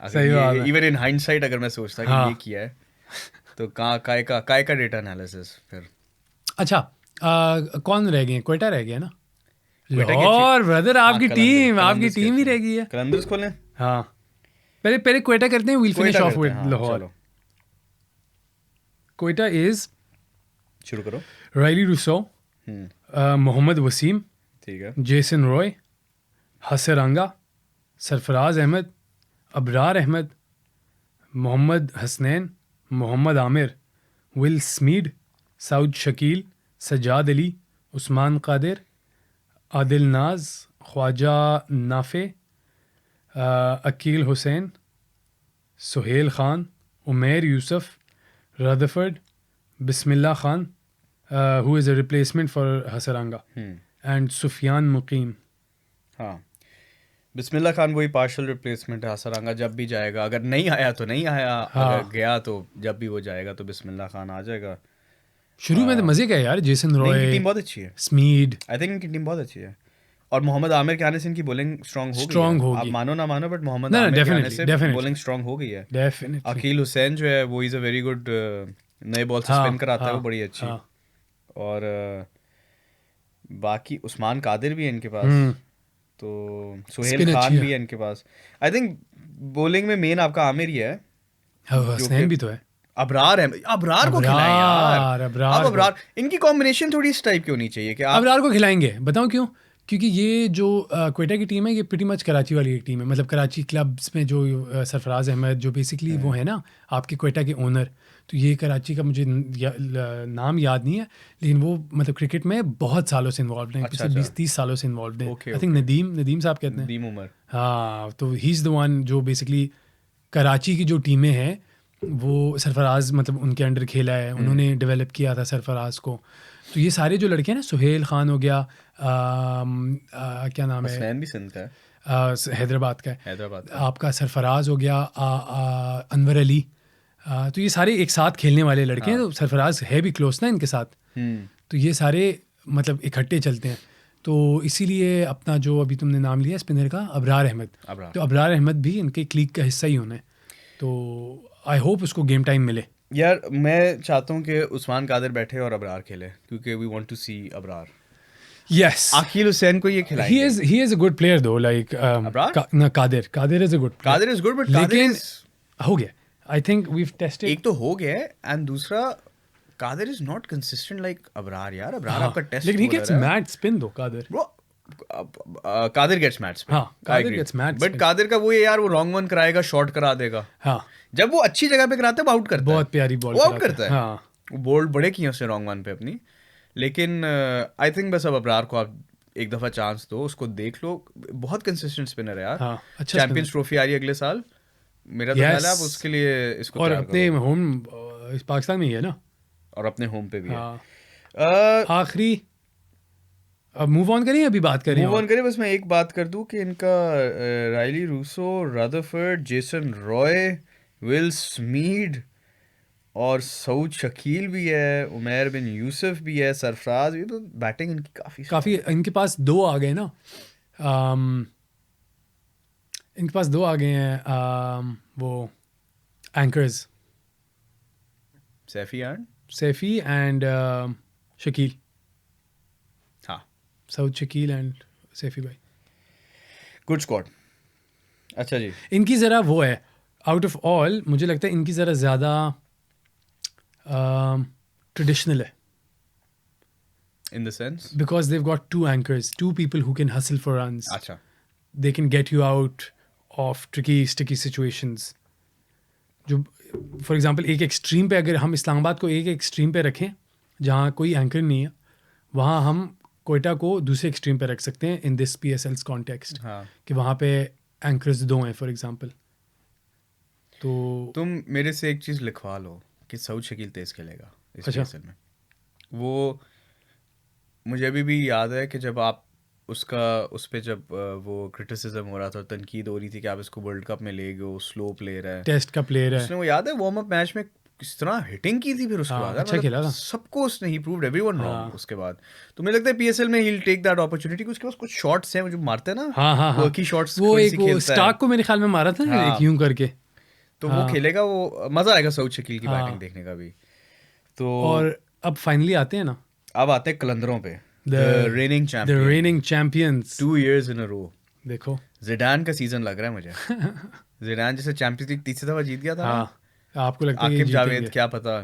सही बात है। इवन इन हाइंडसाइट अगर मैं सोचता कि हाँ। ये किया है, तो काय का डेटा एनालिसिस फिर। अच्छा कौन रह गए हैं? क्वेटा रह गया ना? क्वेटा के लाहौर ब्रदर, हाँ, आपकी कलंदर्स टीम ही कैसे? रह गई है। कलंदर्स खोलें? हाँ पहले पहले क्वेटा करते हैं, विल फिनिश क्वेटा ऑफ करते विद हैं, हाँ, लाहौर। चलो क्वेटा इज शुरू करो। रायली रूसो, मोहम्मद वसीम, ठीक है। Jason Roy, Hasaranga, Sarfaraz Ahmed, Abrar Ahmed, Mohammad Hasnain, Mohammad Amir, Will Smeed, Saud Shakeel, Sajjad Ali, Usman Qadir, Adil Naz, Khawaja Nafay, Akeal Hosein, Sohail Khan, Umair Yousuf, Rutherford, Bismillah Khan who is a replacement for Hasaranga, and Sufiyan Muqeem. हाँ, बिस्मिल्लाह खान वही पार्शियल रिप्लेसमेंट है। हसरंगा जब भी जाएगा, अगर नहीं आया तो नहीं आया, हाँ। अगर गया तो जब भी वो जाएगा तो बिस्मिल्लाह खान आ जाएगा। शुरू में तो मजे का है यार, जेसन नहीं, इनकी रॉय, टीम बहुत अच्छी है। स्मीड। आई थिंक इनकी टीम बहुत अच्छी है, और मोहम्मद आमिर के आने से इनकी बॉलिंग स्ट्रांग हो गई Strong है। होगी। आप मानो ना मानो, बट मोहम्मद ना, आमिर के आने definitely, से definitely. बॉलिंग स्ट्रांग हो गई है। डेफिनेटली। अकील हुसैन जो है वो इज़ अ वेरी गुड, नए बॉल से स्पिन कराता है वो, बड़ी अच्छी। हाँ। और बाकी उस्मान कादिर भी है इनके पास, तो सुहेल Spin खान अच्छी भी है। है इनके पास। आई थिंक बॉलिंग में मेन आपका आमिर ही है। हसनैन भी तो है। अबरार है, अबरार को खिलाएं यार। अबरार अब अबरार, इनकी कॉम्बिनेशन थोड़ी इस टाइप की होनी चाहिए कि आप अबरार को खिलाएंगे, बताऊं क्यों? क्योंकि ये जो क्वेटा की टीम है, ये प्रीटी मच कराची वाली एक टीम है। मतलब कराची क्लब्स में जो सरफराज अहमद जो बेसिकली वो है ना आपके क्वेटा के ओनर, तो ये कराची का मुझे नाम याद नहीं है, लेकिन वो मतलब क्रिकेट में बहुत सालों से इन्वॉल्व हैं, अच्छा, पिछले अच्छा। 20-30 सालों से इन्वॉल्व हैं। ओके, आई थिंक नदीम साहब कहते हैं। नदीम उमर। हाँ, तो ही इज़ द वन जो बेसिकली कराची की जो टीमें हैं वो सरफराज मतलब उनके अंडर खेला है, उन्होंने डेवलप किया था सरफराज को। तो ये सारे जो लड़के हैं ना, सुहेल खान हो गया, क्या नाम है, हसनैन भी सिंध का है, हैदराबाद का है, हैदराबाद का। आपका सरफराज हो गया, अनवर अली, तो ये सारे एक साथ खेलने वाले लड़के हैं। हाँ। तो सरफराज है भी क्लोज ना इनके साथ, तो ये सारे मतलब इकट्ठे चलते हैं। तो इसीलिए अपना जो अभी तुमने नाम लिया स्पिनर का, अबरार अहमद, अबरार। तो अबरार अहमद भी इनके क्लीग का हिस्सा ही होना है। तो आई होप उसको गेम टाइम मिले। यार मैं चाहता हूँ कि उस्मान कादिर बैठे और अबरार खेले, क्योंकि we want to see Abrar. Yes, Akeel Hussain को ये खिलाएंगे। he is a good player though, like Abrar? Qadir is a good player. Qadir is good, but Qadir लेकिन is हो गया, आई थिंक we've tested। एक तो हो गया है, एंड दूसरा Qadir is not consistent like Abrar. यार अबरार हाँ, आपका टेस्ट लेकिन he बॉलर gets है। mad spin though, Qadir. Bro, Qadir gets match पे। हाँ, Qadir gets mad but spin। Qadir का वो है यार, वो रॉन्ग वन कराएगा, शॉट करा देगा। हाँ, जब वो अच्छी जगह पे कराता है वो आउट करता है, बहुत प्यारी बॉल वो आउट करता है। हाँ, वो बोल्ड बड़े किए उसने रॉन्ग वन पे अपनी। लेकिन आई थिंक बस अब अबरार को आप एक दफा चांस दो, उसको देख लो। बहुत कंसिस्टेंट स्पिनर है यार। हाँ, अच्छा चैंपियंस ट्रॉफी आ रही है अगले साल, मेरा तो ख्याल है आप उसके लिए इसको और तैयार अपने करो। होम पाकिस्तान में ही है ना? और अपने होम पे भी है। हाँ, आखिरी अब मूव ऑन करें, अभी बात करें? मूव ऑन करें, बस मैं एक बात कर दूं कि इनका Rilee Rossouw, Rutherford, Jason Roy, Will Smeed और सऊद शकील भी है, उमैर बिन यूसुफ भी है, सरफराज भी। तो बैटिंग इनकी काफ़ी इनके पास दो आ गए ना, इनके पास दो आ गए हैं वो anchors. Saifi and Saifi and Shakeel, हाँ, साउथ शकील एंड सैफी भाई। Good squad. अच्छा जी, इनकी ज़रा वो है, आउट ऑफ ऑल मुझे लगता है इनकी ज़रा ज़्यादा ट्रेडिशनल है, in the sense. because they've got two anchors, two people who can hustle for runs. अच्छा, They can get you out of sticky situations. जो फॉर एग्जांपल एक एक्सट्रीम पे, अगर हम इस्लामाबाद को एक एक्सट्रीम पे रखें जहाँ कोई एंकर नहीं है, वहाँ हम कोयटा को दूसरे एक्सट्रीम पे रख सकते हैं इन दिस PSL's कॉन्टेक्स्ट, हाँ, कि वहाँ पे एंकर्स 2 हैं फॉर एग्जांपल। तो तुम मेरे से एक चीज़ लिखवा लो कि सऊद शकील तेज खेलेगा इस अच्छा। PSL में। वो मुझे अभी भी याद है कि जब आप उसका उस पे जब वो क्रिटिसिज्म हो रहा था, तनकीद हो रही थी कि आप इसको वर्ल्ड कप में ले गए, स्लो प्लेयर है, टेस्ट का प्लेयर है। उसने वो याद है वार्म अप मैच में किस तरह हिटिंग की थी, फिर उसके हाँ, बाद अच्छा खेला था। सबको उसने ही प्रूव्ड एवरीवन हाँ। रॉन्ग उसके बाद। तो मुझे लगता है PSL में he will take that opportunity, उसके पास कुछ शॉट्स हैं वो जो मारते हैं ना, हाँ हाँ हाँ, वर्की शॉट्स, वो एक वो स्टार्क को मेरे ख्याल में मारा था ना, हाँ। एक यूं करके। तो वो हाँ। खेलेगा, वो मजा आएगा सऊद शकील की हाँ। बैटिंग देखने का भी। तो और अब फाइनली आते हैं ना, अब आते हैं कलंदरों पे, the raining the champion, raining champions. 2 years in a row। देखो जिडान का सीजन लग रहा है मुझे। जिडान जैसे चैंपियंस लीग तीसरी दफा जीत गया था ना, हाँ, आपको लगता है ये आकिब जावेद, जीतेंगे? क्या पता,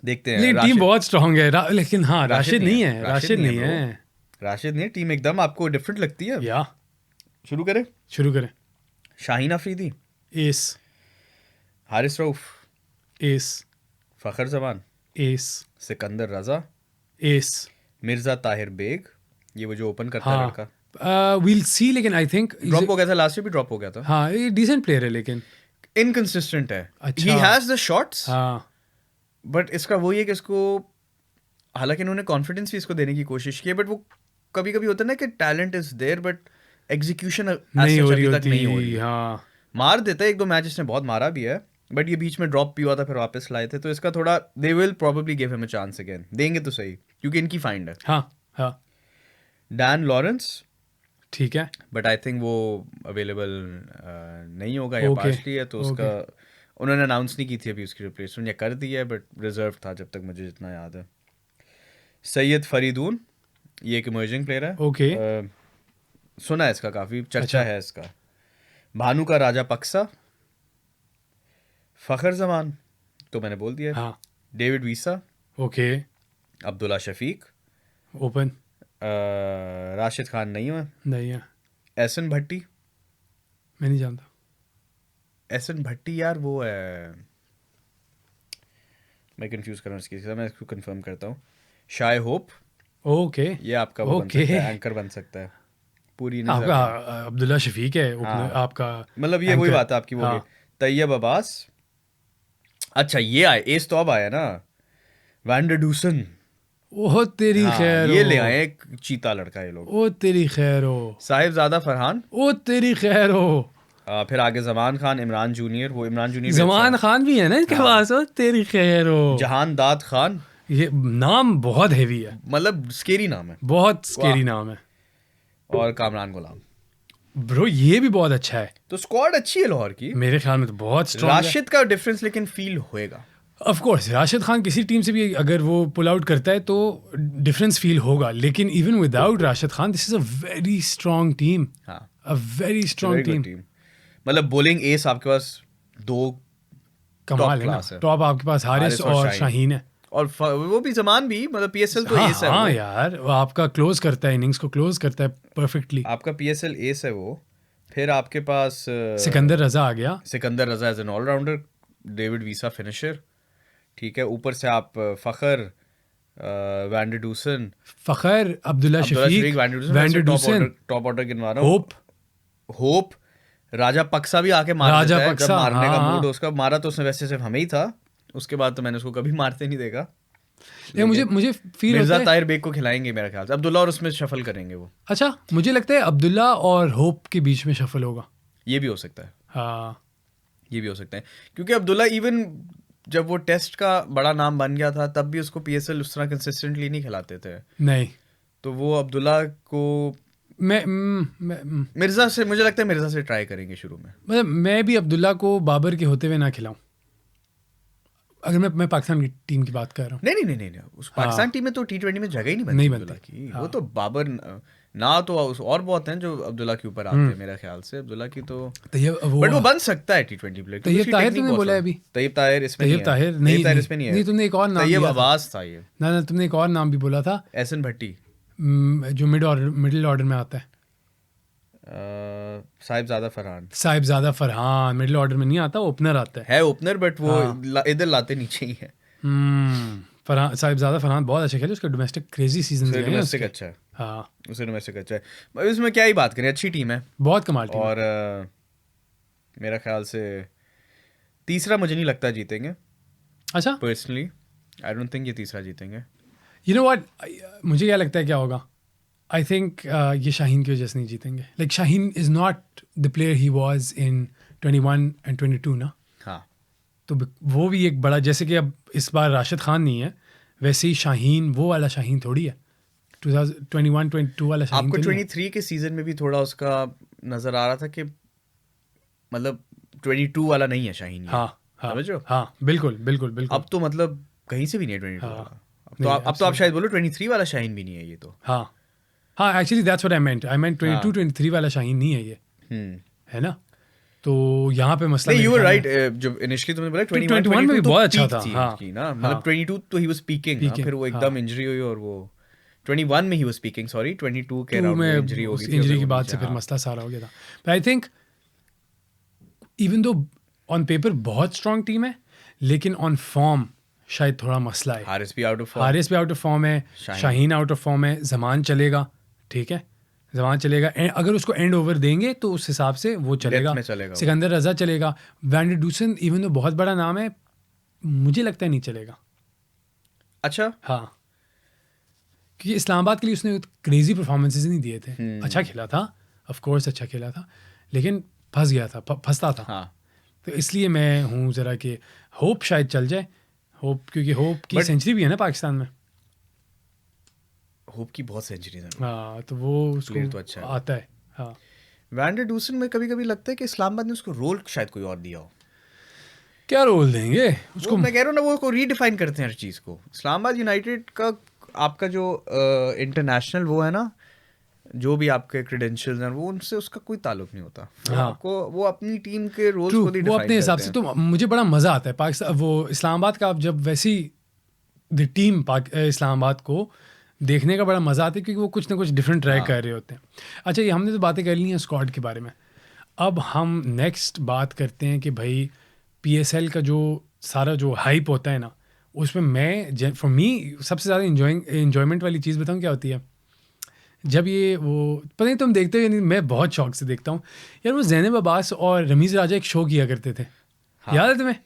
देखते हैं। लेकिन टीम बहुत स्ट्रांग है, लेकिन हाँ राशिद नहीं है, राशिद राशिद नहीं bro। है। राशिद नहीं, टीम एकदम आपको डिफरेंट लगती है। या शुरू करें, शुरू करें। शाहीन अफरीदी, एस, हारिस रऊफ, एस, फखर जमान, एस, सिकंदर रजा, एस। मिर्जा ताहिर बेग, ये वो जो ओपन करता है हाँ, लड़का, विल सी, लेकिन आई थिंक ड्रॉप हो गया था लास्ट ईयर भी, ड्रॉप हो गया था। हाँ, ये डिसेंट प्लेयर है लेकिन। इनकंसिस्टेंट है, अच्छा। ही हैज द शॉट्स, हाँ बट इसका वही है कि इसको, हालांकि इन्होंने कॉन्फिडेंस भी इसको देने की कोशिश की है, बट वो कभी कभी होता है ना कि talent is there but execution नहीं हो रही अभी तक नहीं हो होती। रही। हाँ मार देता है, 1-2 मैच इसने बहुत मारा भी है, बट ये बीच में ड्रॉप भी हुआ था, फिर वापस लाए थे, तो इसका थोड़ा, they will probably give him a chance again, देंगे तो सही, क्योंकि इनकी फाइंड है। हाँ हाँ, डैन लॉरेंस, ठीक है। बट आई थिंक वो अवेलेबल नहीं होगा, या Okay, पार्शली है, तो उसका उन्होंने अनाउंस नहीं की थी अभी उसकी रिप्लेसमेंट, या कर दी है बट रिजर्व था जब तक मुझे जितना याद है। सैयद फरीदून, ये एक इमर्जिंग प्लेयर है, ओके। सुना है इसका, काफ़ी चर्चा अच्छा। है इसका। भानु का राजा पक्सा, फ़खर जमान तो मैंने बोल दिया, हाँ David Wiese, okay, Abdullah Shafique, open Rashid Khan नहीं हुआ, नहीं है, एहसन भट्टी, मैं नहीं जानता। एहसन भट्टी यार वो है, मैं कंफ्यूज कर रहा हूँ इसकी, मैं इसको कंफर्म करता हूँ। शाय होप, ओके, ये आपका वो बन ओके। सकता है, एंकर बन सकता है पूरी इनिंग्स आपका आपका। अब्दुल्ला शफीक है हाँ। आपका, मतलब ये वही anchor। बात है आपकी, वो हाँ। तैयब अब्बास। अच्छा ये आए, एस तो अब आया ना, वैंडर डूसन। ओह तेरी हाँ, खैर ये हो। ले आए एक चीता लड़का ये लोग। ओ तेरी खैर हो, साहिबजादा फरहान, ओ तेरी खैर हो। फिर आगे जमान खान, इमरान जूनियर, वो इमरान जूनियर भी जमान अच्छा खान भी है ना इनके हाँ। पास। ओ तेरी खैर है। हो। जहान दाद खान, ये नाम बहुत हैवी है, मतलब स्केरी नाम है, बहुत स्केरी वाह। नाम है और कामरान गुलाम। ब्रो। ये भी बहुत अच्छा है, तो स्क्वाड अच्छी है लाहौर की। मेरे ख्याल में तो बहुत स्ट्रॉन्ग है। राशिद का डिफरेंस लेकिन फील होएगा। ऑफ कोर्स राशिद खान किसी टीम से भी अगर वो पुल आउट करता है तो डिफरेंस फील होगा, लेकिन even without Rashid Khan this is a very strong team, हाँ, अ वेरी स्ट्रॉन्ग टीम। मतलब बॉलिंग एस आपके पास दो कमाल है ना, क्लास है। टॉप आपके पास हारिस और शाहीन है। और वो भी जमान भी, मतलब PSL तो हाँ एस है हाँ वो। यार, वो आपका क्लोज करता है, इनिंग्स को क्लोज करता है परफेक्टली। आपका PSL एस है वो। फिर आपके पास सिकंदर रजा आ गया, Sikandar Raza as an allrounder, David Wiese finisher, ठीक है। ऊपर से आप Fakhar, van der Dussen, Fakhar, Abdullah Shafique, van der Dussen, top order गिनवा रहा हूँ। होप, होप, राजा पक्सा भी आके मार राजा देता है पक्सा, जब मारने का हाँ। मूड हो उसका। मारा तो उसने वैसे सिर्फ हमें ही था, उसके बाद तो मैंने उसको कभी मारते नहीं देखा। ये मुझे फील होता मिर्जा है। ताहिर बेग को खिलाएंगे मेरे ख्याल से, अब्दुल्ला और उसमें शफल करेंगे वो। अच्छा, मुझे लगता है अब्दुल्ला और होप के बीच में शफल होगा। ये भी हो सकता है, हाँ ये भी हो सकता है, क्योंकि अब्दुल्ला इवन जब वो टेस्ट का बड़ा नाम बन गया था तब भी उसको PSL उस तरह कंसिस्टेंटली नहीं खिलाते थे। नहीं, तो वो अब्दुल्ला को मिर्जा से, मुझे लगता है मिर्जा से ट्राई करेंगे शुरू में। मतलब मैं भी अब्दुल्ला को बाबर के होते हुए ना खिलाऊं। अगर मैं पाकिस्तान की टीम की बात कर रहा हूँ, नहीं उस पाकिस्तान टीम में तो T20 में जगह ही नहीं बनती नहीं अब्दुल्ला बनती। की। वो तो बाबर ना तो और बहुत हैं जो अब्दुल्ला के ऊपर आते हैं मेरे ख्याल से। अब्दुल्ला की तो बट वो बन सकता है T20 प्लेयर, क्योंकि तैयब उसकी ताहिर टेक्निक तुमने बहुत बोला है है। अभी, तैयब ताहिर इसमें नहीं तैयब है। ताहिर तैयब नहीं ताहिर इसमें नहीं है। नहीं, तुमने एक और नाम तैयब दिया था। अब्बास था ये। ना तुमने एक और नाम भी बोला था, एहसन भट्टी, जो मिडिल ऑर्डर में आता है, साहिबजादा फरहान साहिबजादा फरहान। मिडिल ऑर्डर में नहीं आता, ओपनर आता है। है ओपनर, बट वो इधर लाते नीचे ही है। फरहान, साहिबजादा फरहान बहुत अच्छा खेले, उसके डोमेस्टिक क्रेजी सीजन गए हैं डोमेस्टिक उसके। अच्छा है, हाँ, उसे डोमेस्टिक अच्छा है। भाई उसमें क्या ही बात करें, अच्छी टीम है। बहुत कमाल टीम है। और मेरा ख्याल से तीसरा मुझे नहीं लगता जीतेंगे अच्छा, पर्सनली। आई डोंट थिंक ये तीसरा जीतेंगे। यू नो व्हाट, मुझे क्या लगता है क्या होगा, आई थिंक ये शाहीन की वजह से नहीं जीतेंगे। Like Shaheen is not the player he was in 21 and 22 ना। हाँ, तो वो भी एक बड़ा, जैसे कि अब इस बार राशिद खान नहीं है, वैसे ही शाहीन वो वाला शाहीन थोड़ी है, 2021-22 वाला शाहीन आपको तो नहीं है। 23 के सीजन में भी थोड़ा उसका नजर आ रहा था कि मतलब 22 वाला नहीं है शाहीन ये। हाँ हाँ समझ रहे हो? हाँ, बिल्कुल बिल्कुल बिल्कुल। अब तो मतलब कहीं से भी नहीं है 22 हाँ, वाला। नहीं, अब तो आप शायद बोलो 23 वाला शाहीन भी नहीं है ये तो। हाँ हाँ, एक्चुअली दैट्स व्हाट आई मेंट 22-23 वाला शाहीन नहीं है ये, है ना। तो यहाँ पे मसला नहीं, मेरे यू वर ख्याल राइट। में- जो इनिशियली तुमने बोला 21 में भी तो बहुत अच्छा peak था, थी हाँ, उसकी ना, हाँ। मतलब 22 तो ही वाज पीकिंग ना, Peaking, फिर वो हाँ। एकदम इंजरी हुई और वो 21 में ही वाज पीकिंग, सॉरी 22 के 2 अराउंड वो में इंजरी हो गई थी। इंजरी और की वो बाद नीचे, से फिर हाँ। मसला सारा हो गया था। But I think even though on paper बहुत स्ट्रांग टीम है, लेकिन ऑन फॉर्म शायद थोड़ा मसला है। हारिस भी आउट ऑफ फॉर्म। हारिस भी आउट ऑफ फॉर्म है, शाहीन आउट ऑफ फॉर्म है, जमान चलेगा, ठीक है, जमान चलेगा। अगर उसको एंड ओवर देंगे तो उस हिसाब से वो चलेगा। में चलेगा वो। सिकंदर रजा चलेगा। वैन डूसन इवन तो बहुत बड़ा नाम है, मुझे लगता है नहीं चलेगा। अच्छा, हाँ, क्योंकि इस्लामाबाद के लिए उसने क्रेजी परफॉर्मेंसेज नहीं दिए थे। अच्छा खेला था, ऑफ कोर्स अच्छा खेला था, लेकिन फंस गया था, फंसता था। हाँ, तो इसलिए मैं हूँ ज़रा कि होप शायद चल जाए, होप, क्योंकि होप की But- सेंचुरी भी है ना पाकिस्तान में। होप की बहुत सेंचुरी है। हाँ, तो वो Player उसको तो अच्छा है। आता है। हाँ, वैन डूसन में कभी कभी लगता है कि इस्लामाबाद ने उसको रोल शायद कोई और दिया हो। क्या रोल देंगे उसको उसको। मैं कह रहा हूँ ना, वो रीडिफाइन करते हैं हर चीज़ को। इस्लामाबाद यूनाइटेड का आपका जो इंटरनेशनल वो है ना, जो भी आपके क्रेडेंशियल्स हैं, वो उनसे उसका कोई ताल्लुक नहीं होता। हाँ। आपको वो अपनी टीम के रोल्स ट्रू, को ही वो डिफाइन अपने हिसाब करते से। हैं। तो मुझे बड़ा मज़ा आता है पाकिस्तान, वो इस्लामाबाद का, आप जब वैसी द टीम इस्लामाबाद को देखने का बड़ा मज़ा आता है, क्योंकि वो कुछ ना कुछ डिफरेंट ट्राई कर रहे होते हैं। अच्छा, ये हमने तो बातें कर ली हैं स्क्वाड के बारे में। अब हम नेक्स्ट बात करते हैं कि भाई PSL का जो सारा जो हाइप होता है ना, उसमें मैं फॉर मी सबसे ज़्यादा इन्जॉयमेंट वाली चीज़ बताऊँ क्या होती है। जब ये वो पता नहीं तुम देखते हो या नहीं, मैं बहुत शौक से देखता हूँ यार। वो ज़ैनब अब्बास और रमीज़ राजा एक शो किया करते थे, याद है तुम्हें?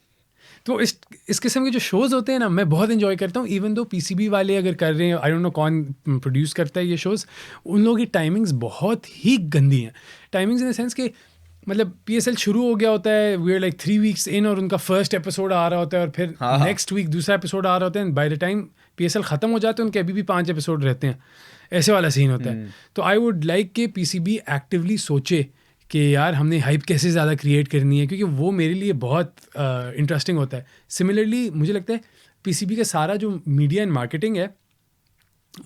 तो इस किस्म के जो शोज़ होते हैं ना, मैं बहुत इन्जॉय करता हूँ। इवन दो PCB वाले अगर कर रहे हैं, आई डोंट नो कौन प्रोड्यूस करता है ये शोज़, उन लोगों की टाइमिंग्स बहुत ही गंदी हैं। टाइमिंग्स इन द सेंस कि मतलब PSL शुरू हो गया होता है, we are like 3 weeks in, और उनका फर्स्ट एपिसोड आ रहा होता है, और फिर नेक्स्ट वीक दूसरा एपिसोड आ रहा होता है। बाय द टाइम PSL ख़त्म हो जाते हैं, उनके अभी भी 5 एपिसोड रहते हैं। ऐसे वाला सीन होता है। तो आई वुड लाइक कि PCB एक्टिवली सोचे कि यार हमने हाइप कैसे ज़्यादा क्रिएट करनी है, क्योंकि वो मेरे लिए बहुत इंटरेस्टिंग होता है। सिमिलरली मुझे लगता है PCB का सारा जो मीडिया एंड मार्केटिंग है,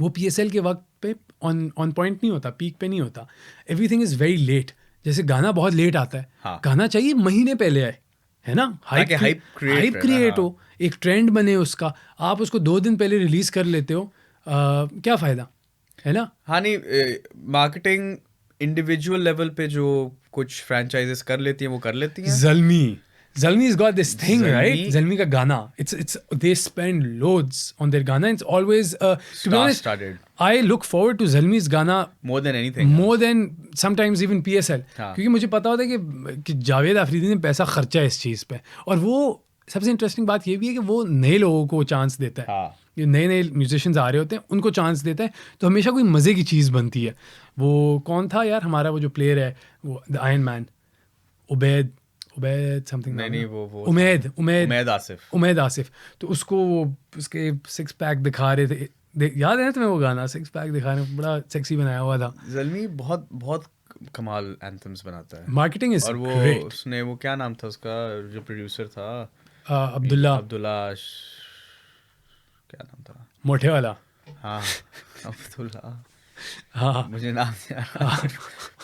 वो PSL के वक्त पे ऑन पॉइंट नहीं होता, पीक पे नहीं होता। Everything is very late. जैसे गाना बहुत लेट आता है, हाँ। गाना चाहिए महीने पहले आए, है ना, ताकि hype create क्रिएट हाँ। हो, एक ट्रेंड बने उसका। आप उसको 2 दिन पहले रिलीज़ कर लेते हो, क्या फ़ायदा, है ना। हाँ, नहीं, मार्केटिंग इंडिविजुअल लेवल पे जो कुछ फ्रेंचाइजेस कर लेती हैं वो कर लेती हैं। Zalmi's got this thing, right? Zalmi- Zalmi ka Gana. It's they spend loads on their Gana. It's always to be honest, Star-studded. I look forward to Zalmi's Gana More than anything. more than sometimes even PSL. हाँ. क्योंकि मुझे पता होता है कि जावेद अफरीदी ने पैसा खर्चा है इस चीज़ पे, और वो सबसे इंटरेस्टिंग बात ये भी है कि वो नए लोगों को चांस देता है। हाँ. जो नए नए म्यूजिशियंस आ रहे होते हैं उनको चांस देता है, तो हमेशा कोई मज़े की चीज़ बनती है। वो कौन था यार हमारा वो जो प्लेयर है, वो the iron man, Ubaid something, नहीं, वो उमैद आसिफ। तो उसको वो उसके 6 पैक दिखा रहे थे, याद है ना तुम्हें वो गाना 6 पैक दिखा रहे, बड़ा सेक्सी बनाया हुआ था। ज़ल्मी बहुत बहुत कमाल एंथम्स बनाता है। मार्केटिंग इज और वो ग्रेट। उसने वो क्या नाम था उसका जो प्रोड्यूसर था, अब्दुल्ला क्या नाम था? मोटे वाला। हाँ अब्दुल्ला, हाँ मुझे नाम नहीं आ रहा।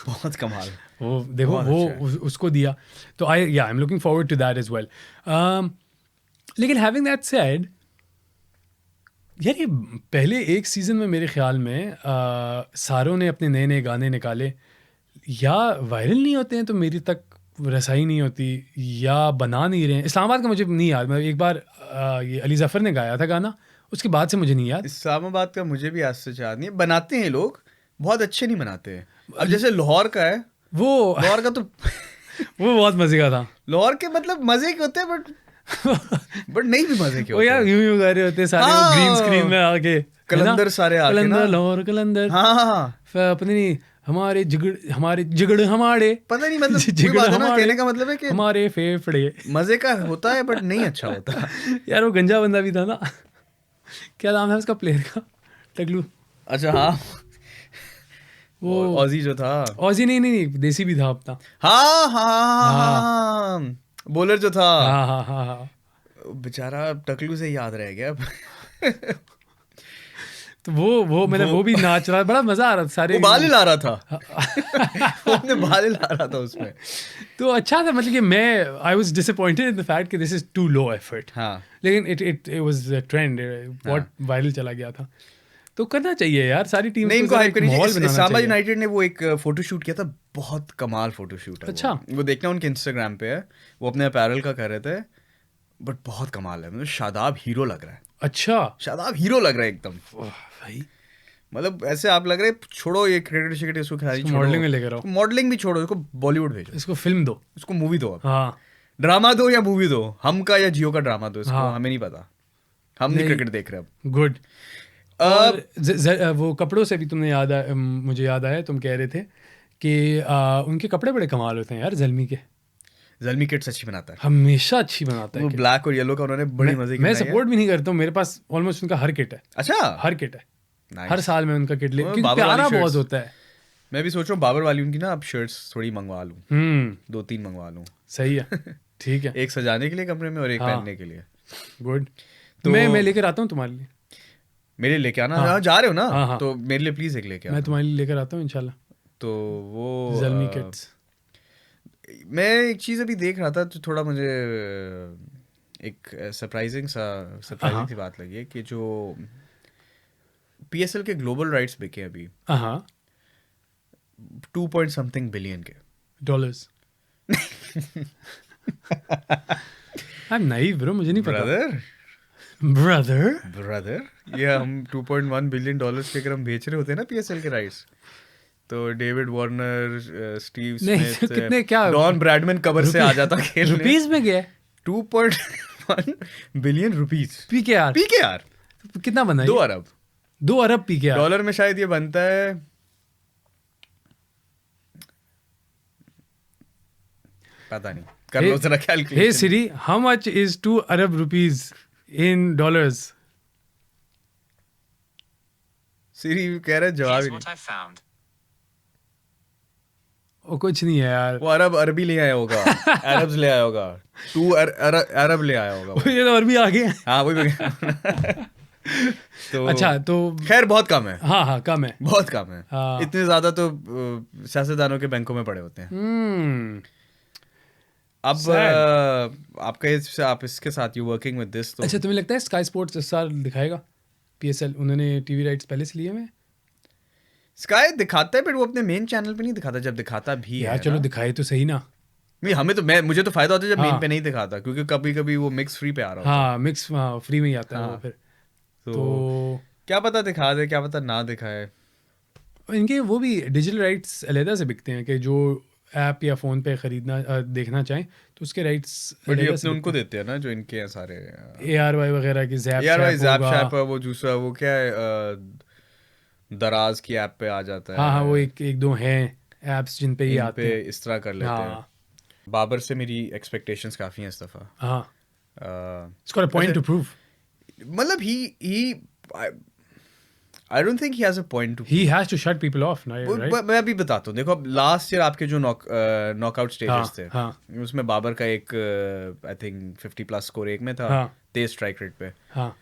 बहुत कमाल। वो देखो बहुत वो अच्छा है। उसको दिया तो I am looking forward to that as well. लेकिन हैविंग दैट सेड, यार ये पहले एक सीज़न में मेरे ख्याल में सारों ने अपने नए नए गाने निकाले, या वायरल नहीं होते हैं तो मेरी तक रसाई नहीं होती, या बना नहीं रहे हैं। इस्लामाबाद का मुझे नहीं याद, मैं एक बार ये अली ज़फ़र ने गाया था गाना, उसके बाद से मुझे नहीं याद। इस्लामाबाद का मुझे भी आज से याद नहीं है। बनाते हैं लोग, बहुत अच्छे नहीं बनाते हैं। अब जैसे लाहौर का है, वो लाहौर का तो वो बहुत मज़े का था। लाहौर के मतलब मजे के होते हैं, बट नहीं भी मजे के वो होते यार हैं। यूं यूं गा रहे होते हैं सारे, वो हाँ, ग्रीन स्क्रीन में आके, है ना? कलंदर सारे आके ना। कलंदर लाहौर कलंदर, हाँ पता नहीं हमारे जिगड़ हमारे पता नहीं, मतलब वही जिगड़ बात है ना, हमारे, कहने का मतलब है कि हमारे फेफड़े। मजे का होता है बट नहीं अच्छा होता। यार वो गंजा बंदा भी था ना, क्या नाम है उसका प्लेयर का, टगलू। अच्छा हाँ, वो ऑजी जो था। ऑजी नहीं, देसी भी था अपना। हाँ हाँ हाँ हाँ, बॉलर जो था, हाँ हाँ हाँ हाँ। बेचारा टकलू से याद रह गया। तो वो मैंने वो भी नाच रहा, बड़ा मजा आ रहा था सारे। वो बाल हिला रहा था। वो अपने बाल हिला रहा था उसमें। तो अच्छा था, मतलब कि मैं I was disappointed in the fact कि this is too low effort, हाँ लेकिन इट वाज ट्रेंड, बहुत वायरल चला गया था। तो करना चाहिए यार, सारी टीम्स नहीं, को इनको जरा हाइप एक करनी माहौल चाहिए। बनाना इस्लामाबाद चाहिए। यूनाइटेड ने वो एक फोटो शूट किया था, बहुत कमाल फोटो शूट है। अच्छा। वो देखना, उनके इंस्टाग्राम पे है, वो अपने अपैरल का कर रहे थे, बट बहुत कमाल है। मतलब शादाब हीरो लग रहा है। अच्छा शादाब हीरो लग रहा है एकदम। वाह भाई, मतलब ऐसे आप लग रहे, छोड़ो ये क्रिकेट शिकेट, इसको खिलाड़ी इसको छोड़ो, मॉडलिंग में लेकर आओ, मॉडलिंग भी छोड़ो, इसको बॉलीवुड भेजो, इसको फिल्म दो। इसको मूवी दो, अब हाँ ड्रामा दो या मूवी दो, हम का या जियो का ड्रामा दो इसको, हाँ हमें नहीं पता, हम नहीं क्रिकेट देख रहे अब। गुड। और वो कपड़ों से भी तुमने मुझे याद आया, तुम कह रहे थे कि उनके कपड़े बड़े कमाल होते हैं यार, जल्मी के। जल्मी किट्स अच्छी बनाता है, हमेशा अच्छी बनाता है वो kit। ब्लैक और येलो का उन्होंने बड़ी मजे की मैं बनाई है। सपोर्ट भी नहीं करता हूँ, मेरे पास ऑलमोस्ट उनका हर किट है, अच्छा, हर किट है, हर नाइस। साल में उनका किट ले, क्योंकि बाबर वाली प्यारा बहुत शर्ट्स, होता है। मैं भी सोच रहा हूँ बाबर वाली उनकी ना अब शर्ट्स थोड़ी मंगवा लूँ, 2-3 मंगवा लूँ। सही है, ठीक है। एक सजाने के लिए कमरे में और एक हाँ। पहनने के लिए। गुड। तो मैं लेकर आता हूँ तुम्हारे लिए, मेरे लेके आना। हाँ। हाँ, जा रहे हो ना? हाँ, हाँ। तो मेरे लिए प्लीज एक लेके मैं आना। तुम्हारे लिए लेकर आता हूँ इंशाल्लाह, तो वो जल्मी किट्स। मैं एक चीज़ अभी देख रहा था, तो थोड़ा मुझे एक सरप्राइजिंग सी बात लगी है कि जो PSL के ग्लोबल राइट्स बिके अभी हाँ 2 बिलियन के। Dollars. I am naive bro, मुझे नहीं पता। ब्रदर ब्रदर ये हम 2.1 बिलियन डॉलर्स के अगर हम बेच रहे होते हैं ना PSL के राइट्स, तो डेविड वार्नर, स्टीव नहीं, स्मिथ, कितने क्या डॉन ब्रैडमैन कवर से आ जाता खेलने। रुपीज में गया 2.1 बिलियन रुपीज। PKR PKR कितना बना 2 ये? अरब 2 अरब PKR। डॉलर में शायद ये बनता है, पता नहीं, कर लो जरा हे calculation. Siri, how much is 2 अरब रुपीज इन डॉलर्स? सीरी कह रहा है जवाब Here's ही what नहीं। I found. वो कुछ नहीं है यार, वो अरबी ले आया होगा, अरब्स ले आया होगा, 2 अरब ले आया होगा वो। ये तो और भी आगे है। हाँ वही तो अच्छा तो खैर बहुत कम है, हाँ हाँ कम है। बहुत कम है। हाँ। इतने ज्यादा तो सियासतदानों के बैंकों में पड़े होते हैं। अब आप इसके साथ यू वर्किंग विद दिस, तो अच्छा तुम्हें लगता है स्काई स्पोर्ट्स इस साल दिखाएगा PSL? उन्होंने टीवी राइट्स पहले से लिए हुए हैं स्काई दिखाता है, बट वो अपने मेन चैनल पे नहीं दिखाता, जब दिखाता भी यार। है चलो ना। दिखाए तो सही ना। नहीं, हमें तो मुझे तो फायदा होता है जब हाँ। मेन पे नहीं दिखाता, क्योंकि कभी कभी वो मिक्स फ्री पे आ रहा होता हाँ मिक्स, हाँ फ्री में ही आता है हाँ। वो फिर। है। तो क्या पता दिखा दे, क्या पता ना दिखाए। इनके वो भी डिजिटल राइट्स अलहदा से बिकते हैं कि जो ऐप या फ़ोन पे ख़रीदना देखना चाहें तो उसके राइट्स बट ये अपने उनको देते हैं ना, जो इनके हैं सारे ARY वगैरह की यार भाई जैप शैप, वो दूसरा वो क्या है, दराज की ऐप पे आ जाता है। हाँ हाँ वो एक दो हैं ऐप्स जिन पे ही इन आते पे हैं। इस तरह कर लेते हैं। हाँ बाबर से मेरी एक्सपेक्टेशंस काफ़ी हैं इस दफ़ा। हाँ, अ, it's got a point to prove। मतलब he I don't think he has a point to, he has to shut people off, right? मैं अभी बताता हूँ। देखो अब लास्ट ईयर आपके जो नॉकआउट स्टेजेस थे, हाँ उसमें बाबर का एक आई थिंक 50+ स्कोर एक में था, हाँ तेज स्ट्राइक रेट पे, हाँ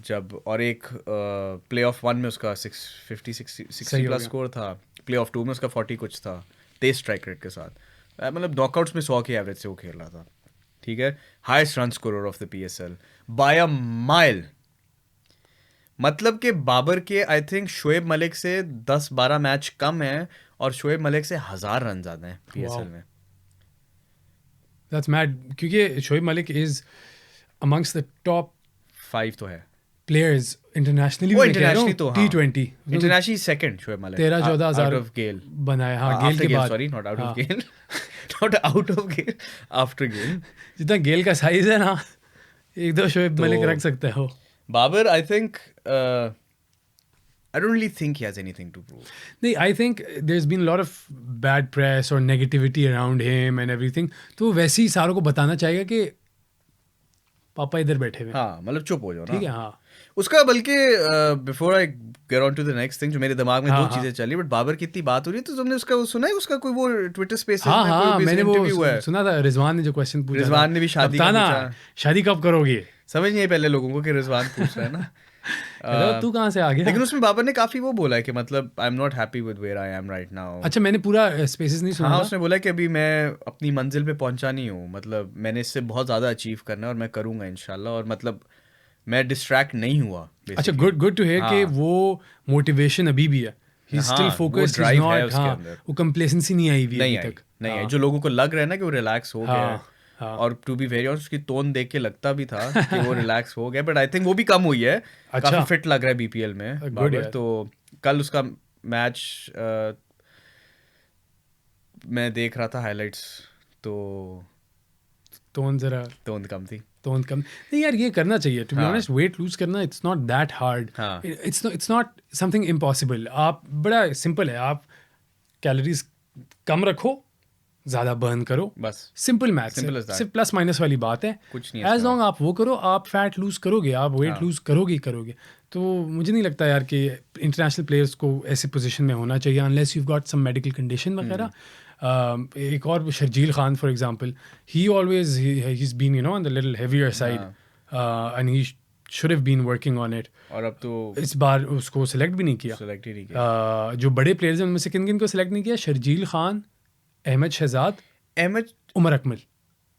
जब और एक प्ले ऑफ 1 में उसका 60+ गया। स्कोर था, प्ले ऑफ 2 में उसका 40 कुछ था, तेज स्ट्राइक रेट के साथ। मतलब नॉकआउट्स में 100 के एवरेज से वो खेल रहा था, ठीक है। Highest run scorer of the PSL by a mile. मतलब कि बाबर के आई थिंक शोएब मलिक से 10-12 मैच कम है, और शोएब मलिक से 1000 रन ज़्यादा हैं PSL में। That's mad, क्योंकि Shoaib Malik is amongst the top 5 तो है players internationally, वो मैं कह रहा हूँ, internationally तो हाँ। T20 internationally second Shoaib Malik, 13-14 out हज़ार ऑफ गेल बनाया, हाँ गेल के बाद, सॉरी नॉट आउट हाँ। Of Gayle, not out of Gayle, after Gayle. जितना गेल का साइज है ना, एक दो शोएब मलिक रख सकते हो। Babar I think I don't really think he has anything to prove. नहीं, I think there's been a lot of bad press or negativity around him and everything. तो वैसे ही सारों को बताना चाहिए कि पापा इधर बैठे हुए, हाँ मतलब चुप हो जाओ ना, ठीक है। हाँ उसका बल्कि before I get on to the next thing, जो मेरे दिमाग में हाँ, दो हाँ। चीजें चली, बट बाबर की इतनी बात हो रही है, तो तुमने उसका वो सुना है, उसका कोई वो ट्विटर स्पेस हाँ में हाँ, कोई मैंने वो इंटरव्यू हुआ है। सुना था, रिजवान ने जो क्वेश्चन पूछा था, रिजवान ने भी शादी का कप्ताना, पूछा। शादी कब करोगे? समझ नहीं आई पहले लोगों को कि रिजवान पूछ रहा है ना। हेलो, तू कहाँ से आ गया? लेकिन उसमें बाबर ने काफी वो बोला है कि मतलब I am not happy with where I am right now. अच्छा, मैंने पूरा स्पेसेस नहीं सुना हाँ, था। उसने बोला कि अभी मैं अपनी मंजिल पे पहुंचा नहीं हूँ, मतलब मैंने इससे बहुत ज़्यादा अचीव करना है और मैं करूँगा इंशाल्लाह, और मतलब मैं डिस्ट्रैक्ट नहीं हुआ अच्छा, basically। गुड टू हियर कि हाँ। वो मोटिवेशन अभी भी है, ही इज हाँ, स्टिल वो फोकस्ड, drive है नॉट, उसके हाँ, अंदर। वो कंप्लेसेंसी नहीं आई हुई नहीं अभी आई, तक। नहीं आई। हाँ, जो लोगों को लग रहा है ना कि वो रिलैक्स हो गया है, हाँ। और टू बी वेरी ऑनेस्ट उसकी टोन देख के लगता भी था कि वो रिलैक्स हो गया, बट आई थिंक वो भी कम हुई है। अच्छा। काफी फिट लग रहा है BPL में Good बाबर। यार। तो कल उसका मैच मैं देख रहा था हाइलाइट्स, तो टोन जरा टोन कम थी। टोन कम नहीं यार, ये करना चाहिए। टू बी हाँ। ऑनेस्ट, वेट लूज करना इट्स नॉट दैट हार्ड, हाँ। It's not something impossible. आप बड़ा सिंपल है, आप कैलोरीज कम रखो, ज़्यादा बर्न करो, बस सिंपल मैथ Simple है, as that। सिर्फ प्लस माइनस वाली बात है। कुछ नहीं है एज इसमें। लॉन्ग आप वो करो, आप फैट लूज करोगे, आप वेट हाँ। लूज करोगे ही करोगे। तो मुझे नहीं लगता यार कि इंटरनेशनल प्लेयर्स को ऐसे पोजीशन में होना चाहिए unless you got some medical condition वगैरह। एक और Sharjeel Khan for example, he always he is been you know on the little heavier side, and he should have been working on it. और अब तो इस बार उसको सेलेक्ट भी नहीं किया। सेलेक्ट ही नहीं किया। जो बड़े प्लेयर्स हैं उनमें से किन किन को सेलेक्ट नहीं किया? शर्जील खान, अहमद शहजाद, अहमद उमर अकमल।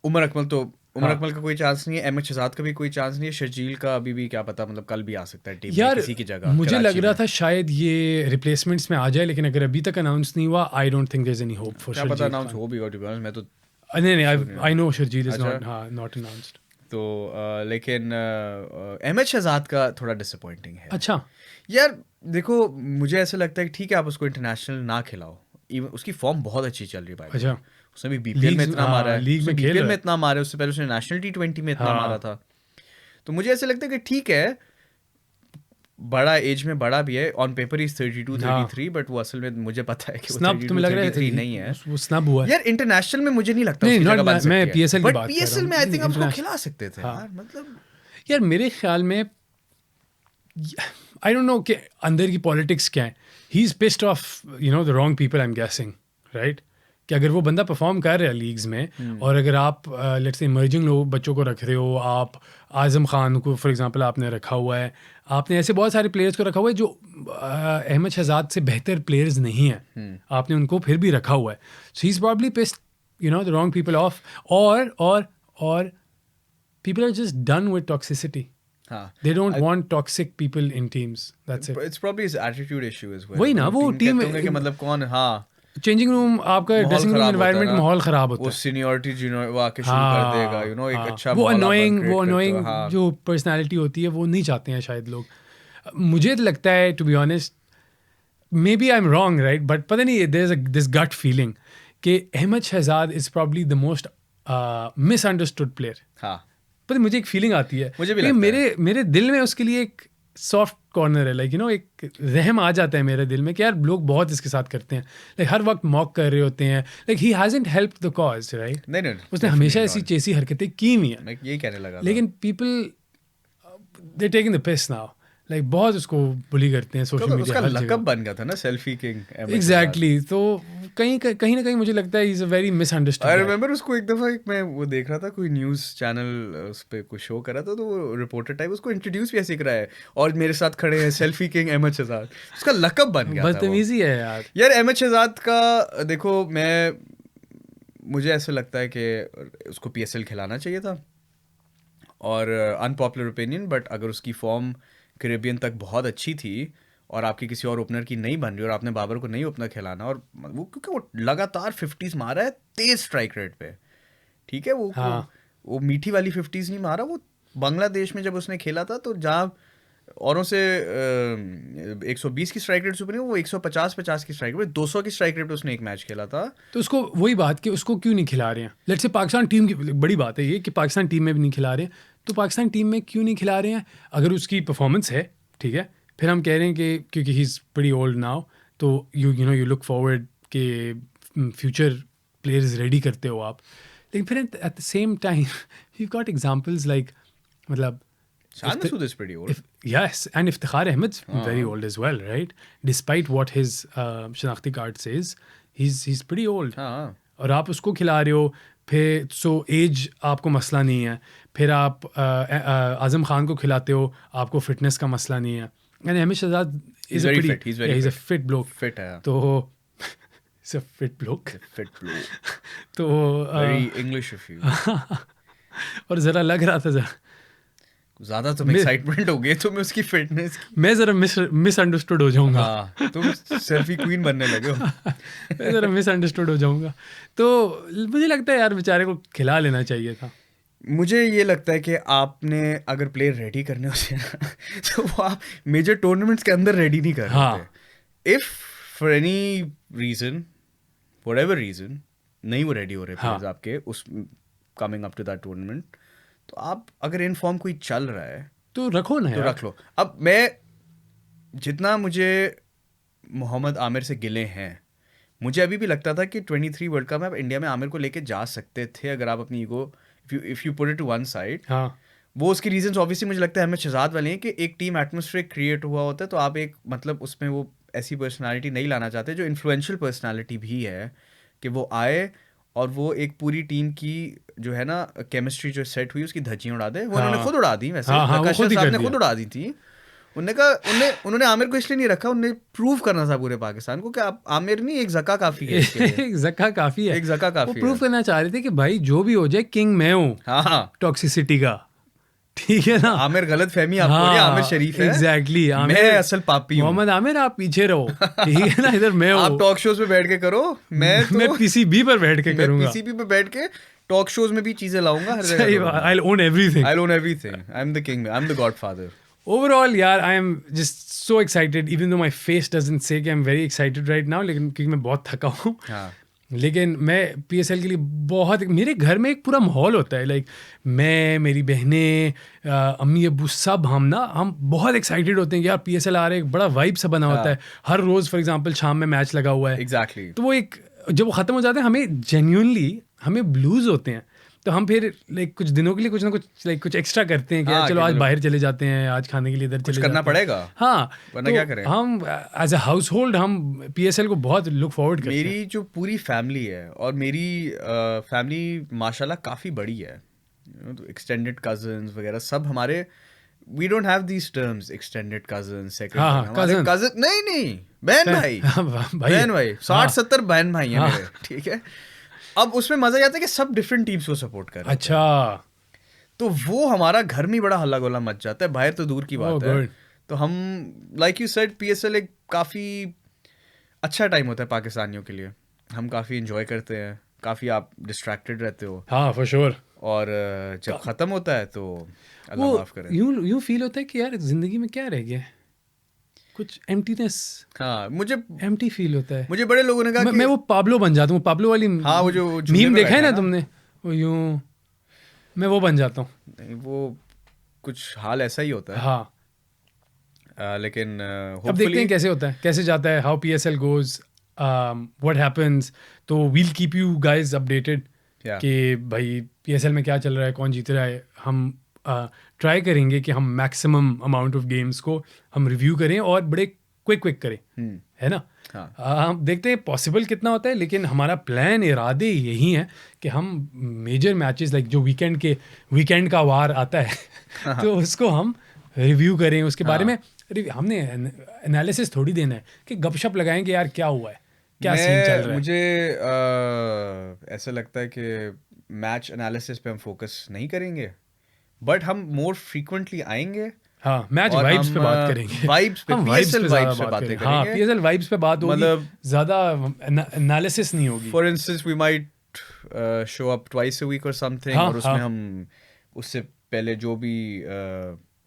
उमर अकमल तो उमर हाँ। अकमल का कोई चांस नहीं है, अहमद शहजाद का भी कोई चांस नहीं है, शर्जील का अभी भी क्या पता, मतलब कल भी आ सकता है टीम में यार किसी की जगह। मुझे लग कराची रहा में। था शायद ये रिप्लेसमेंट्स में आ जाए, लेकिन अगर अभी तक अनाउंस नहीं हुआ, I don't think there is any hope for क्या पता शर्जील अनाउंस खान। हो भी हो, टू बी ऑनेस्ट मैं तो नहीं आई नो शर्जील इज अच्छा। नॉट, हाँ, नॉट अनाउंस्ड। तो लेकिन अहमद शहजाद का थोड़ा डिसअपॉइंटिंग है। अच्छा, यार देखो, मुझे ऐसा लगता है कि ठीक है आप उसको इंटरनेशनल ना खिलाओ, इवन उसकी फॉर्म बहुत अच्छी चल रही है भाई। अच्छा, उसने भी BPL में इतना मारा है, लीग में खेल BPL रहा में है। इतना मारा है, उससे पहले उसने नेशनल T20 में इतना हाँ। मारा था। तो मुझे ऐसा लगता है कि ठीक है, बड़ा एज में बड़ा भी है, ऑन पेपर इज 32-33, बट वो असल में मुझे पता है कि वो स्नब तुम्हें लग रहा 32-33 है नहीं है। वो स्नब हुआ है? यार इंटरनेशनल में मुझे नहीं लगता नहीं, उसकी not जगह बन मैं सकती है। PSL की But बात कर रहा PSL हूँ। में आई थिंक हम उसको इंटरनेशनल- खिला सकते थे हाँ। यार, मतलब यार मेरे ख्याल में आई डोंट नो कि अंदर की पॉलिटिक्स क्या है। He is pissed off you know the wrong people, I am guessing, right? कि अगर वो बंदा परफॉर्म कर रहा है लीग्स में, और अगर आप लेट्स से इमर्जिंग लोग बच्चों को रख रहे हो, आप आज़म खान को फॉर एग्जांपल आपने रखा हुआ है, आपने ऐसे बहुत सारे प्लेयर्स को रखा हुआ है जो अहमद शहजाद से बेहतर प्लेयर्स नहीं हैं, आपने उनको फिर भी रखा हुआ है। So he is probably pissed you know the wrong people off, और people are just done with toxicity. हाँ, They don't want toxic people in teams. That's it. It's probably his attitude issue is वही ना, वो team कहते होंगे कि मतलब कौन, हाँ चेंजिंग रूम, आपका माहौल ड्रेसिंग रूम खराब होता है एनवायरनमेंट ना, माहौल खराब होता वो है। सीनियरिटी वो आके शुरू कर देगा, यू नो, एक अच्छा वो माहौल आप अनोइंग create वो करते हो, अनोइंग हाँ। जो पर्सनालिटी होती है वो नहीं चाहते हैं शायद लोग। मुझे तो लगता है to be honest, maybe I am wrong right, but पता नहीं there is this gut feeling कि Ahmed Shehzad is probably the most misunderstood player. हाँ, पता मुझे एक फीलिंग आती है, मुझे भी कि लगता है। मेरे दिल में उसके लिए एक सॉफ्ट कॉर्नर है, लाइक यू नो, एक रहम आ जाता है मेरे दिल में कि यार लोग बहुत इसके साथ करते हैं, लाइक हर वक्त मॉक कर रहे होते हैं, like he hasn't helped the cause, right? नहीं नहीं उसने हमेशा ऐसी चेसी हरकतें की हुई हैं, मैं यही कहने लगा था। लेकिन people they taking the piss now, like बहुत उसको बुली करते हैं सोशल तो मीडिया उसका हर जगह। लकब बन गया था ना सेल्फी किंग। एग्जैक्टली, तो कहीं ना कहीं मुझे लगता है is a very I misunderstood. Remember उसको एक दफ़ा मैं वो देख रहा था, कोई न्यूज़ चैनल उस पर कुछ शो कर रहा था, तो वो रिपोर्टर टाइप उसको इंट्रोड्यूस भी ऐसे करा है, और मेरे साथ खड़े हैं सेल्फी किंग अहमद शहजाद। उसका लकब बन गया था वो। बदतमीजी है यार। यार अहमद शहजाद का देखो, मुझे ऐसा लगता है कि उसको PSL खिलाना चाहिए था, और अनपॉपुलर ओपिनियन, बट अगर उसकी फॉर्म कैरेबियन तक बहुत अच्छी थी और आपकी किसी और ओपनर की नहीं बन रही, और आपने बाबर को नहीं ओपनर खिलाना, और वो क्योंकि वो लगातार 50s मारा है तेज स्ट्राइक रेट पे, ठीक है, हाँ। वो मीठी वाली 50s नहीं मारा। वो बांग्लादेश में जब उसने खेला था, तो जहाँ औरों से 120 की स्ट्राइक रेट से ऊपर नहीं, वो 150 की स्ट्राइक रेट, 200 की स्ट्राइक रेट पे उसने एक मैच खेला था। तो उसको वही बात कि उसको क्यों नहीं खिला रहे हैं। लेट्स से पाकिस्तान टीम की बड़ी बात है ये कि पाकिस्तान टीम में भी नहीं खिला रहे हैं, तो पाकिस्तान टीम में क्यों नहीं खिला रहे हैं? अगर उसकी परफॉर्मेंस है, ठीक है, फिर हम कह रहे हैं कि क्योंकि he is pretty old now, तो यू लुक फॉरवर्ड के फ्यूचर प्लेयर्स रेडी करते हो आप। लेकिन फिर at the same time you got examples like, मतलब Shan Masood is pretty old. yes, and Iftikhar Ahmed's very old as well, right? Despite what his Shanakhti card says, he's pretty old. हाँ, और आप उसको खिला रहे हो, फिर सो एज आपको मसला नहीं है, फिर आप आजम खान को खिलाते हो, आपको फिटनेस का मसला नहीं है। And Ahmed Shehzad He's very fit, he's very a fit bloke. Fit है, तो he's a fit bloke. Fit bloke, तो वेरी इंग्लिश ऑफ यू। और ज़रा लग रहा था, ज़रा ज्यादा तुम एक्साइटमेंट हो गए तुम्हें उसकी फिटनेस की। मैं ज़रा मिसअंडरस्टूड हो जाऊंगा। हाँ, तुम सेल्फी क्वीन बनने लगे हो। मैं ज़रा मिसअंडरस्टूड हो जाऊंगा। तो मुझे लगता है यार बेचारे को खिला लेना चाहिए था। मुझे ये लगता है कि आपने अगर प्लेयर रेडी करने होते हैं ना, तो वो आप मेजर टूर्नामेंट्स के अंदर रेडी नहीं कर रहे हाँ। होते। If for any reason, whatever reason, नहीं वो रेडी हो रहे हाँ। प्लेयर्स आपके उस coming up to that tournament, तो आप अगर इन फॉर्म कोई चल रहा है तो रखो ना तो यार। रख लो। अब मैं जितना मुझे मोहम्मद आमिर से गिले हैं, मुझे अभी भी लगता था कि 23 वर्ल्ड कप में आप इंडिया में आमिर को लेके जा सकते थे, अगर आप अपनी ego if you put it to one side. हाँ। वो उसके रीजंस ऑब्वियसली मुझे लगता है अहमद शहजाद वाले हैं कि एक टीम एटमॉस्फेयर क्रिएट हुआ होता है, तो आप एक मतलब उसमें वो ऐसी पर्सनालिटी नहीं लाना चाहते जो इन्फ्लुएंशियल पर्सनालिटी भी है, कि वो आए और वो एक पूरी टीम की जो है ना केमिस्ट्री जो सेट हुई उसकी धज्जियां उड़ा दे। वो हाँ। उन्होंने खुद उड़ा दी, वैसे हाँ, वो नक्काश खुद ही साहब कर ने दिया। खुद उड़ा दी थी। उन्होंने कहा उन्होंने आमिर को इसलिए नहीं रखा, उन्हें प्रूव करना था पूरे पाकिस्तान को कि आप आमिर नहीं, एक जका काफी है इसके लिए। एक जक्का काफी है। एक जका वो काफी प्रूव है। करना चाह रहे थे कि भाई जो भी हो जाए किंग मैं हूँ हाँ, टॉक्सिसिटी का, ठीक है ना। आमिर गलत फहमी आपको नहीं, आमिर शरीफ है। एग्जैक्टली, मैं असल पापी हूँ। मोहम्मद आमिर आप पीछे रहो, ठीक है ना, इधर मैं आप हूँ। टॉक शोज पे बैठ के करो, मैं PCB पर बैठ के मैं करूंगा। PCB पे बैठ के टॉक शोज में भी चीजें लाऊंगा हर सही जगह। बात, I'll own everything. I'll own everything. I'm the king. I'm the godfather. Overall यार I am just so excited, even though my face doesn't say कि I'm very excited right now, लेकिन क्योंकि मैं बहुत थका हूँ। हाँ, लेकिन मैं PSL के लिए बहुत, मेरे घर में एक पूरा माहौल होता है, लाइक मैं, मेरी बहनें, अम्मी अब्बू सब हम बहुत एक्साइटेड होते हैं कि यार PSL आ रहा है। एक बड़ा वाइब सा बना होता है हर रोज़। फॉर एग्जांपल शाम में मैच लगा हुआ है, exactly. तो वो एक जब वो ख़त्म हो जाता है हमें जेन्युइनली हमें ब्लूज होते हैं, तो हम फिर लाइक कुछ दिनों के लिए कुछ ना कुछ लाइक कुछ एक्स्ट्रा करते हैं कि यार चलो आज बाहर चले जाते हैं, आज खाने के लिए इधर चले करना जाते हैं। पड़ेगा। हाँ, वरना तो क्या करें? हम एज अ हाउस होल्ड हम PSL को बहुत लुक फॉरवर्ड करते हैं। मेरी जो पूरी फैमिली है, और मेरी फैमिली माशाल्लाह काफ़ी बड़ी है, तो एक्सटेंडेड कजन्स वगैरह सब हमारे, we don't have these terms extended cousins, हाँ, cousin. कजन नहीं, बहन भाई, बहन भाई, 60-70 बहन भाई हैं मेरे, ठीक है। अब उसमें मजा ये आता है कि सब डिफरेंट टीम्स को सपोर्ट कर रहे हैं। अच्छा, तो वो हमारा घर में बड़ा हल्ला गोला मच जाता है, बाहर तो दूर की बात है। good. तो हम लाइक यू सेड PSL एक काफ़ी अच्छा टाइम होता है पाकिस्तानियों के लिए, हम काफ़ी इंजॉय करते हैं, काफ़ी आप डिस्ट्रैक्टेड रहते हो, हाँ फॉर श्योर। और जब ख़त्म होता है तो अल्लाह वो माफ़ करे। यूं फील होता है कि यार जिंदगी में क्या रह गया, कुछ एम्प्टीनेस, हाँ, मुझे एम्प्टी फील होता है। बड़े लोगों ने कहा मैं वो पाब्लो बन जाता हूँ, पाब्लो वाली हाँ, वो जो झूले मीम पे देखा है बैठा ना है ना? तुमने, वो यूं मैं वो बन जाता हूँ। नहीं, वो कुछ हाल ऐसा ही होता है। हाँ, लेकिन अब देखते होपफुली हैं कैसे होता है, कैसे जाता है, how PSL goes, what happens. तो we'll keep you guys updated Yeah. कि भाई PSL में क्या चल रहा है, कौन जीत रहा है। हम ट्राई करेंगे कि हम मैक्सिमम अमाउंट ऑफ गेम्स को हम रिव्यू करें और बड़े क्विक करें, है ना। हाँ। हम देखते हैं पॉसिबल कितना होता है, लेकिन हमारा प्लान इरादे यही हैं कि हम मेजर मैचेस लाइक जो वीकेंड का वार आता है तो उसको हम रिव्यू करें, उसके बारे में हमने एनालिसिस थोड़ी देना है कि गपशप लगाएं कि यार क्या हुआ है, क्या सीन चल रहा है। मुझे ऐसा लगता है कि मैच एनालिसिस पे हम फोकस नहीं करेंगे, बट हम मोर फ्रीक्वेंटली आएंगे। हाँ, मैच और वाइब्स हम पे बात करेंगे। वाइब्स पे, हम पीएसएल ज़्यादा वाइब्स पे बात बातें करेंगे। हाँ, करेंगे। पीएसएल वाइब्स पे बात होगी, मतलब ज़्यादा एनालिसिस नहीं होगी। For instance we might show up twice a week और समथिंग, हाँ, और उसमें हाँ। हम उससे पहले जो भी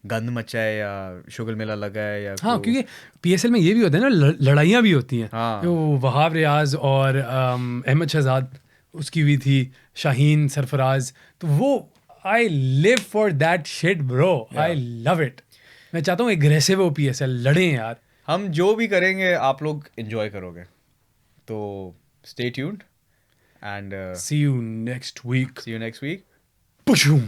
गंद मचा है या शुगर मेला लगा है या हाँ, क्योंकि पीएसएल में ये भी होता है ना, लड़ाइयाँ भी होती हैं। हाँ। वो वहाब रियाज और अहमद शहजाद उसकी हुई थी, शाहीन सरफराज, तो वो I live for that shit bro, I love it. मैं चाहता हूँ एग्रेसिव हो पीएसएल, लड़ें यार। हम जो भी करेंगे आप लोग एंजॉय करोगे, तो stay tuned and see you next week. See you next week. पुशूम।